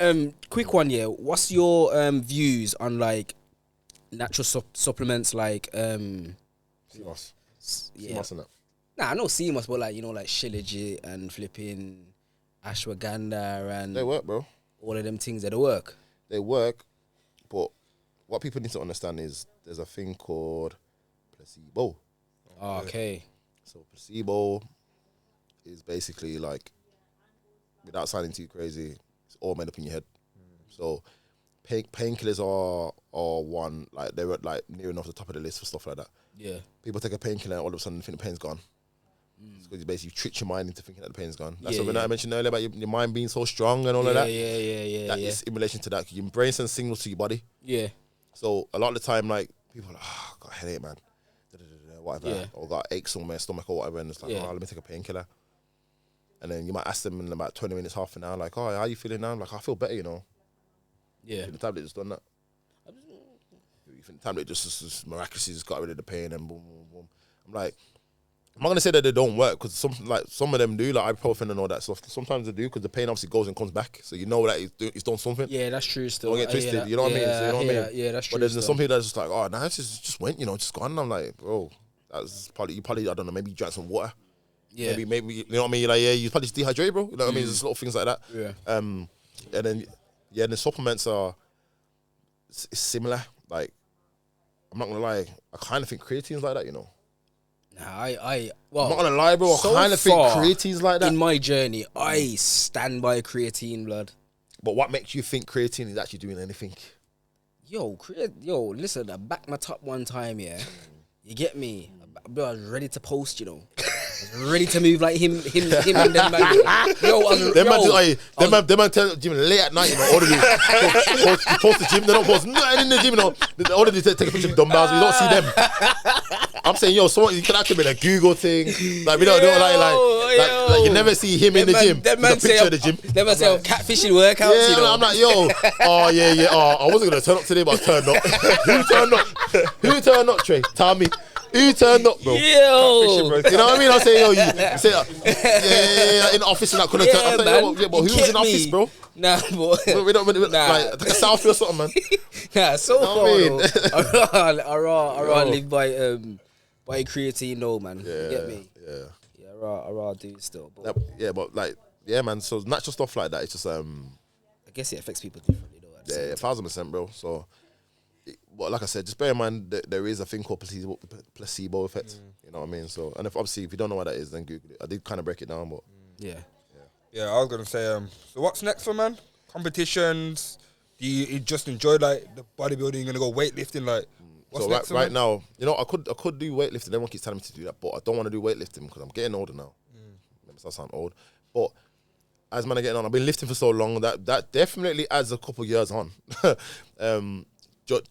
quick one, What's your views on like natural supplements like CMOS. Yeah. CMOS and that. Nah, I know CMOS, but like like Shilajit and flipping ashwagandha and They work, bro. all of them things that work. They work, but what people need to understand is there's a thing called placebo. Okay. So placebo is basically like, without sounding too crazy, it's all made up in your head. So painkillers are one, like they're like near enough the top of the list for stuff like that. Yeah. People take a painkiller and all of a sudden think the pain's gone. It's because you basically trick your mind into thinking that the pain's gone. That's something that I mentioned earlier about your mind being so strong and all of that. Yeah. That is in relation to that. Your brain sends signals to your body. Yeah. So a lot of the time, like people are like, oh, got a headache, man. Whatever. Yeah. Or got aches on my stomach or whatever. And it's like, Yeah. oh, let me take a painkiller. And then you might ask them in about 20 minutes, half an hour, like, oh, how you feeling now? I'm like, I feel better, you know. Yeah. The tablet just done that. You think the tablet just miraculously just got rid of the pain and boom, boom, boom. I'm like, I'm not gonna say that they don't work because some of them do, like ibuprofen and all that stuff. Sometimes they do because the pain obviously goes and comes back, so you know that it's done something. Yeah, that's true. Still, Don't get twisted. You know what I mean? So you know what I mean? Yeah, that's true. But there's some people that's just like, oh, nah, it's just went, you know, just gone. And I'm like, bro, that's probably I don't know, maybe you drank some water. Yeah. Maybe you know what I mean? Like, yeah, you probably just dehydrated, bro. You know what I mean? There's little things like that. Yeah. And then the supplements are it's similar. Like, I'm not gonna lie, I kind of think creatine's like that, you know. Nah, I'm not gonna lie, bro. so I kind of think far creatine's like that. in my journey, I stand by creatine, blood. But what makes you think creatine is actually doing anything? Yo, listen, I backed my top one time, yeah. You get me? Bro, I was ready to post, you know. I was ready to move like him and them man. Yo, them man tell Jim late at night, you know, order post the gym, they don't post nothing in the gym, you know. They order take a picture of dumbbells, we don't see them. I'm saying, yo, someone you can activate a Google thing. Like we don't like you never see him in the gym. Them man There's a picture of the gym. Them man say catfishing workouts, Yeah, you know. I'm like, yo, I wasn't gonna turn up today, but I turned up. Who turned up? Who turned up, Trey? Tell me. Who turned up, bro? Yo. You know what I mean? I say, yo, you say, in the office and that couldn't turn up. But who was in office, bro? Nah, boy. We don't like take a selfie or something, man. Nah, so You know what far, though. I rather live by creatine, though, man. You get me? Yeah. I rather do it still. But But like, yeah, man. So natural stuff like that, it's just I guess it affects people differently, though. 1,000%, bro. So, but like I said, just bear in mind that there is a thing called placebo effect. You know what I mean? So, and if you don't know what that is, then Google it. I did kind of break it down, but yeah. Yeah, I was gonna say. So what's next for man? Competitions? Do you just enjoy like the bodybuilding? You gonna go weightlifting? Like, what's so next for right man? now, you know, I could do weightlifting. Everyone keeps telling me to do that, but I don't want to do weightlifting because I'm getting older now. I sound old, but as man are getting on, I've been lifting for so long that definitely adds a couple years on,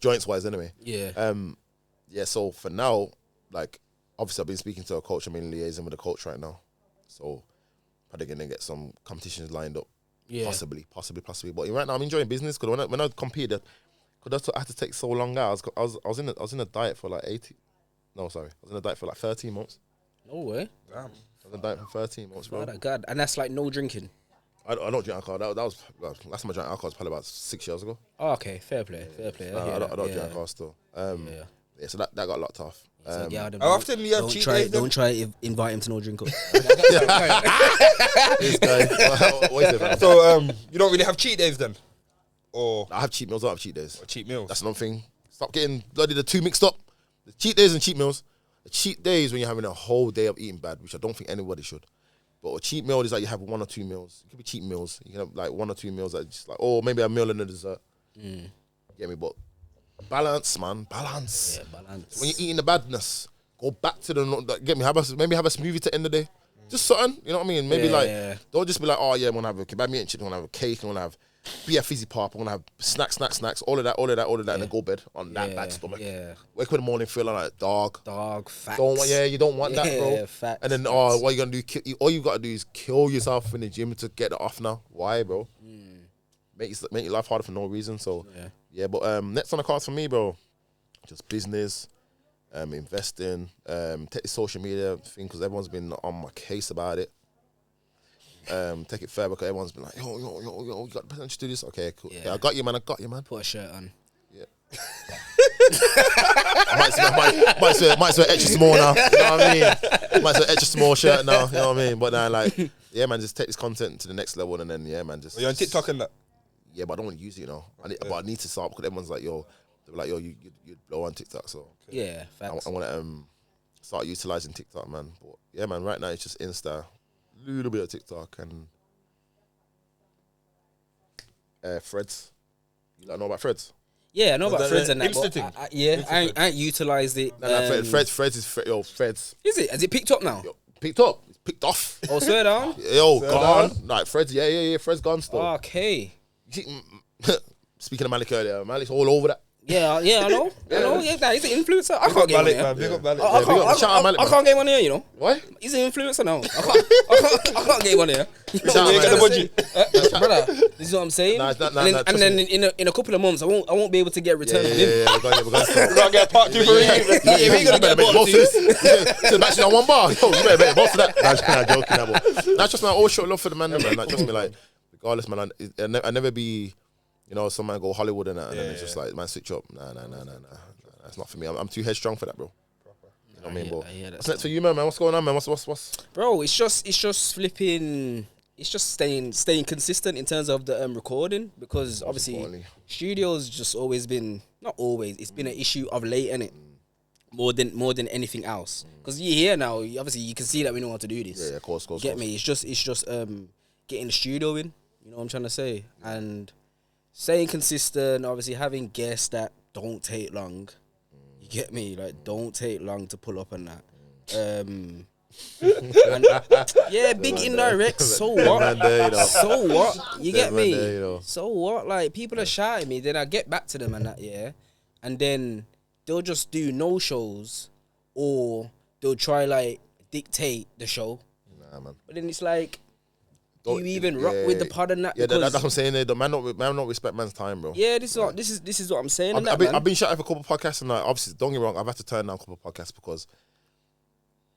joints wise anyway. Yeah. Yeah. So for now, like obviously I've been speaking to a coach. I'm in liaison with a coach right now, so probably gonna get some competitions lined up. Yeah. Possibly. But right now I'm enjoying business because when I competed, because I had to take so long out. I was in a diet for like 18. No, sorry, I was in a diet for like 13 months. No way. Damn. I was in a diet for 13 months, bro. Oh, God. And that's like no drinking. I don't drink alcohol. That was last time I drank alcohol was probably about 6 years ago. Oh, okay, fair play. I don't drink alcohol still. Yeah, so that got locked off. So, yeah, How often do you have cheat days? Don't try invite him to no drink up. This guy. What is it, man? So you don't really have cheat days then, or I have cheat meals. I don't have cheat days. cheat meals? That's another thing. Stop getting bloody the two mixed up. The cheat days and cheat meals. The cheat day is when you're having a whole day of eating bad, which I don't think anybody should. But a cheat meal is like you have 1 or 2 meals. It could be cheat meals. You can have like 1 or 2 meals that just like, maybe a meal and a dessert. Get me? But balance, man. Balance. Yeah, balance. When you're eating the badness, go back to get me. Maybe have a smoothie to end the day. Just something. You know what I mean? Maybe don't just be like, oh yeah, I'm gonna have a kebab meat and chicken. I'm gonna have a cake. I'm gonna have beer fizzy pop. I'm gonna have snacks. All of that, and then go bed on that bad stomach. Yeah. Wake up in the morning feeling like dog. Facts. You don't want that, bro. Facts, and then what you gonna do? All you gotta do is kill yourself in the gym to get it off now. Why, bro? Make your life harder for no reason. So but next on the cards for me, bro, just business, investing, take the social media thing because everyone's been on my case about it. Take it further because everyone's been like, yo, you got the potential to do this? Okay, cool. Yeah, I got you, man. Put a shirt on. Yeah. might swear extra small now. You know what I mean? Might swear extra small shirt now. You know what I mean? But then like, yeah, man, just take this content to the next level and then yeah, man, just. Are you on TikTok and that? Yeah, but I don't want to use it, you know. But I need to start because everyone's like, yo, they're like, yo, you blow on TikTok, so Yeah, facts. I want to start utilizing TikTok, man. But yeah, man, right now it's just Insta, little bit of TikTok and Threads. You don't know about Threads? Yeah, I know about Threads and that. Insta But I ain't utilised it. Threads is Threads. Is it? Has it picked up now? Yo, picked up. It's picked off. Oh, swear down. Yo, gone. Like Threads, yeah. Threads gone still. Okay. Speaking of Malik earlier, Malik's all over that. Yeah, I know. Yeah, nah, he's an influencer. I can't Big get up him on Malik, here. man. Big up Malik. I can't get him on here, you know. Why? He's an influencer now. I can't get him on here. Shout out, You ain't got the budget. Brother, this is what I'm saying. Nah, and then in a couple of months, I won't be able to get a return from him. Yeah, we're gonna start. We're gonna get part 2 for Reem. Yeah, we gonna get Make part most of two. this. So matching on one bar. Yo, you better make most of that. Nah, joking. But that's just my all short love for the man, man. Like, trust me, like, regardless, man, I never be, you know, some man go Hollywood and that, and then it's just like, man, switch up. Nah. That's not for me. I'm too headstrong for that, bro. You know what I mean, bro? What's next for you, man? What's going on, man? What's? Bro, it's just flipping. It's just staying consistent in terms of the recording, because obviously studio's just always been, not always, it's been an issue of late, innit? More than anything else. Because you're here now, obviously you can see that we know how to do this. Yeah, of course. Get me? It's just getting the studio in. You know what I'm trying to say? And staying consistent, obviously having guests that don't take long. You get me? Like, don't take long to pull up on that. And, yeah, big indirects. So what? So what? You get me? So what? Like, people are shouting me, then I get back to them and that, yeah. And then they'll just do no shows, or they'll try like dictate the show. Nah, man. But then it's like, do you even rock with the pod and that? Yeah, that's what I'm saying. The man not respect man's time, bro. Yeah, this is what I'm saying. I've been shouting for a couple of podcasts, and like, obviously, don't get me wrong, I've had to turn down a couple of podcasts because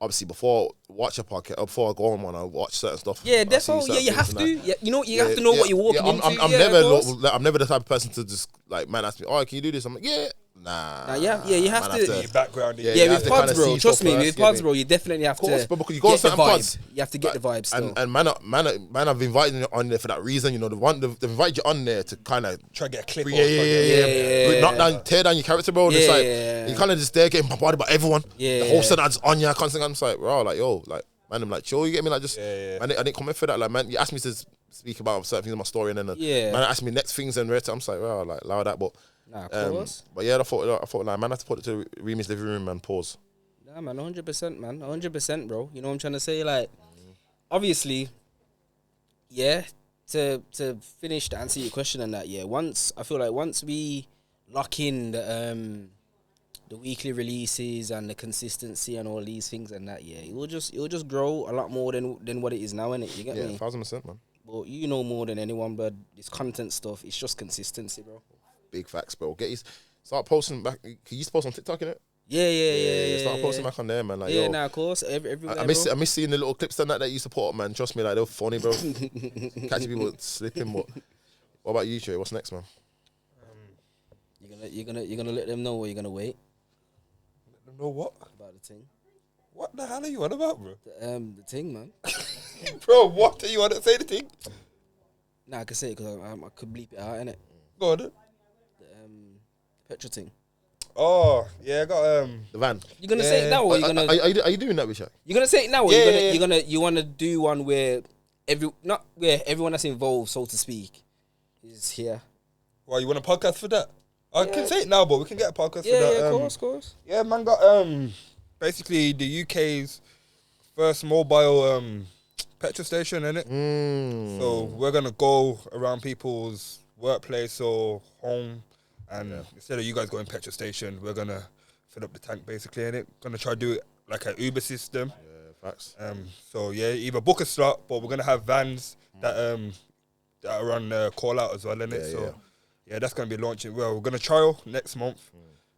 obviously before I watch a podcast, before I go on one, I watch certain stuff. Yeah, that's all. Yeah, you have to. Yeah, you know, you have to know what you're walking into. I'm never the type of person to just like, man, ask me, oh, can you do this? I'm like, yeah. Nah, you have to. Your background. Yeah, with pods, bro. Trust me, with pods, bro, you definitely have to. But because you go on certain pods, you have to get the vibes. And man, I've invited you on there for that reason. You know, they've invited you on there to kind of try to get a clip. Yeah. Tear down your character, bro. It's like you kind of just there getting bombarded by everyone. Yeah, the whole set's on you constantly. I'm just like, bro, like, yo, like, man, I'm like, chill. You get me? Like, just, I didn't come in for that. Like, man, you asked me to speak about certain things in my story, and then man asked me next things and I'm just like, well, like, allow that, but. Nah, of course. But yeah, I thought like, man, I had to put it to Reemy's living room and pause. Nah, man, 100%, man, 100%, bro. You know what I'm trying to say? Like, obviously, yeah. To finish to answer your question and that, yeah. Once we lock in the weekly releases and the consistency and all these things and that, yeah, it will just grow a lot more than what it is now, innit? You get me? 1,000%, man. But you know more than anyone, but this content stuff, it's just consistency, bro. Big facts, bro. Start posting back. Can you just post on TikTok, innit? Yeah. Start posting back on there, man. Like, yeah, nah, of course. Everywhere, I miss seeing the little clips and that you used to put up, man. Trust me, like, they're funny, bro. Catching people slipping. But what about you, Trey? What's next, man? You're gonna let them know, or you're gonna wait? Let them know what about the thing? What the hell are you on about, bro? The thing, man. Bro, what are you on to say? The thing? Nah, I can say it because I could bleep it out, innit? Go on. Petrol thing. Oh, yeah, I got the van. You're gonna say it now, or you're gonna? Are you doing that, Richard? You're gonna say it now, or you wanna do one where everyone that's involved, so to speak, is here. Well, you want a podcast for that? I can say it now, but we can get a podcast for that. Yeah, of course. Yeah, man, got basically the UK's first mobile petrol station, innit? So we're gonna go around people's workplace or home. And instead of you guys going petrol station, we're gonna fill up the tank basically, innit? Gonna try to do it like an Uber system. Yeah, facts. So yeah, either book a slot, but we're gonna have vans that are on call out as well, innit? Yeah, that's gonna be launching. Well, we're gonna trial next month,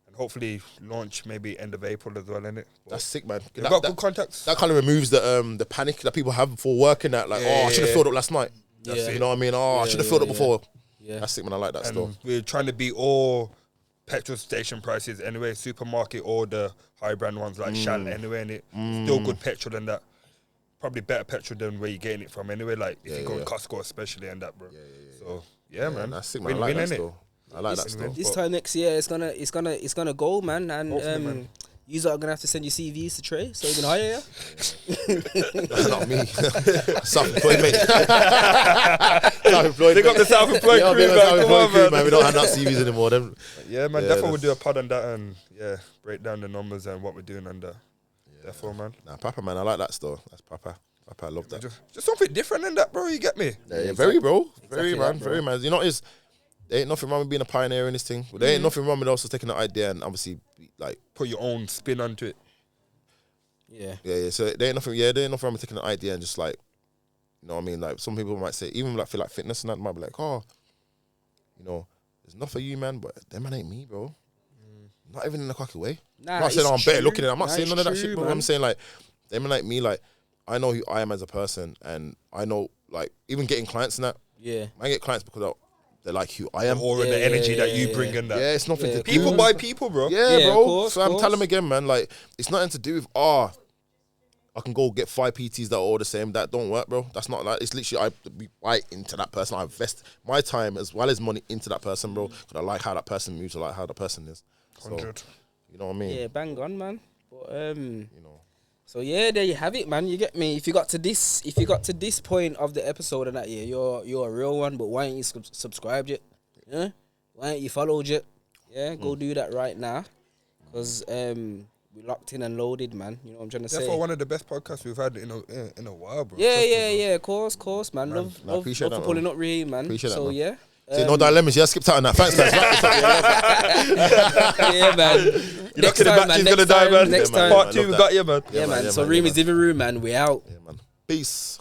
and hopefully launch maybe end of April as well, innit? That's sick, man. We've got good contacts. That kind of removes the panic that people have before working at. Like, I should have filled up last night. You know what I mean? I should have filled up before. Yeah. That's sick, man. I like that stuff. We're trying to beat all petrol station prices anyway, supermarket or the high brand ones like Shell anyway, and it's still good petrol than that. Probably better petrol than where you're getting it from anyway, like if you go to Costco especially and that, bro. So yeah, man. That's sick, man. I like that stuff. I like that stuff. This time next year it's gonna go, man, and you are gonna have to send your CVs to Trey so he can hire you. Not me. Self-employed, mate. They got the self-employed crew, man. We don't hand out CVs anymore. Yeah, man. Definitely we'll do a pod on that and break down the numbers and what we're doing on that. Therefore, man. Nah, Papa, man. I like that stuff. That's Papa. I love that. Just something different than that, bro. You get me? Yeah, very, bro. Very, man. Very, man. You know, there ain't nothing wrong with being a pioneer in this thing. But there ain't nothing wrong with also taking the idea and obviously like put your own spin onto it. Yeah. So there ain't nothing wrong with taking an idea and just like, you know what I mean? Like some people might say, even like feel like fitness and that might be like, oh, you know, there's enough for you, man, but them man ain't me, bro. Not even in a cocky way. I'm not saying I'm better looking at it. I'm not saying none of that shit, bro. Man. I'm saying like, them man like me, like I know who I am as a person, and I know like even getting clients and that. Yeah, I get clients because they're like who I am, or the energy that you bring in that. Yeah, it's nothing to people do. Buy people, bro. Yeah, bro. So I'm telling them again, man. Like it's nothing to do with I can go get 5 PTs that are all the same. That don't work, bro. That's not like, it's literally I buy into that person. I invest my time as well as money into that person, bro. Because I like how that person moves. I like how the person is. 100. So, you know what I mean? Yeah, bang on, man. But you know. So yeah, there you have it, man. You get me. If you got to this point of the episode and that, yeah, you're a real one. But why ain't you subscribed yet? Yeah. Why ain't you followed yet? Yeah, go do that right now, because we locked in and loaded, man. You know what I'm trying to say? Therefore, one of the best podcasts we've had in a while, bro. Yeah. Of course, man. Love appreciate for that, pulling up, Ree, man. Appreciate so that, man. yeah. See, no dilemmas. Yeah, skipped out on that. Thanks, guys. Yeah, man. You're not kidding, battery's gonna die, man. Next time. Part 2, we got you, man. Yeah, man. So Reemy's Living Room, man. We out. Yeah, man. Peace.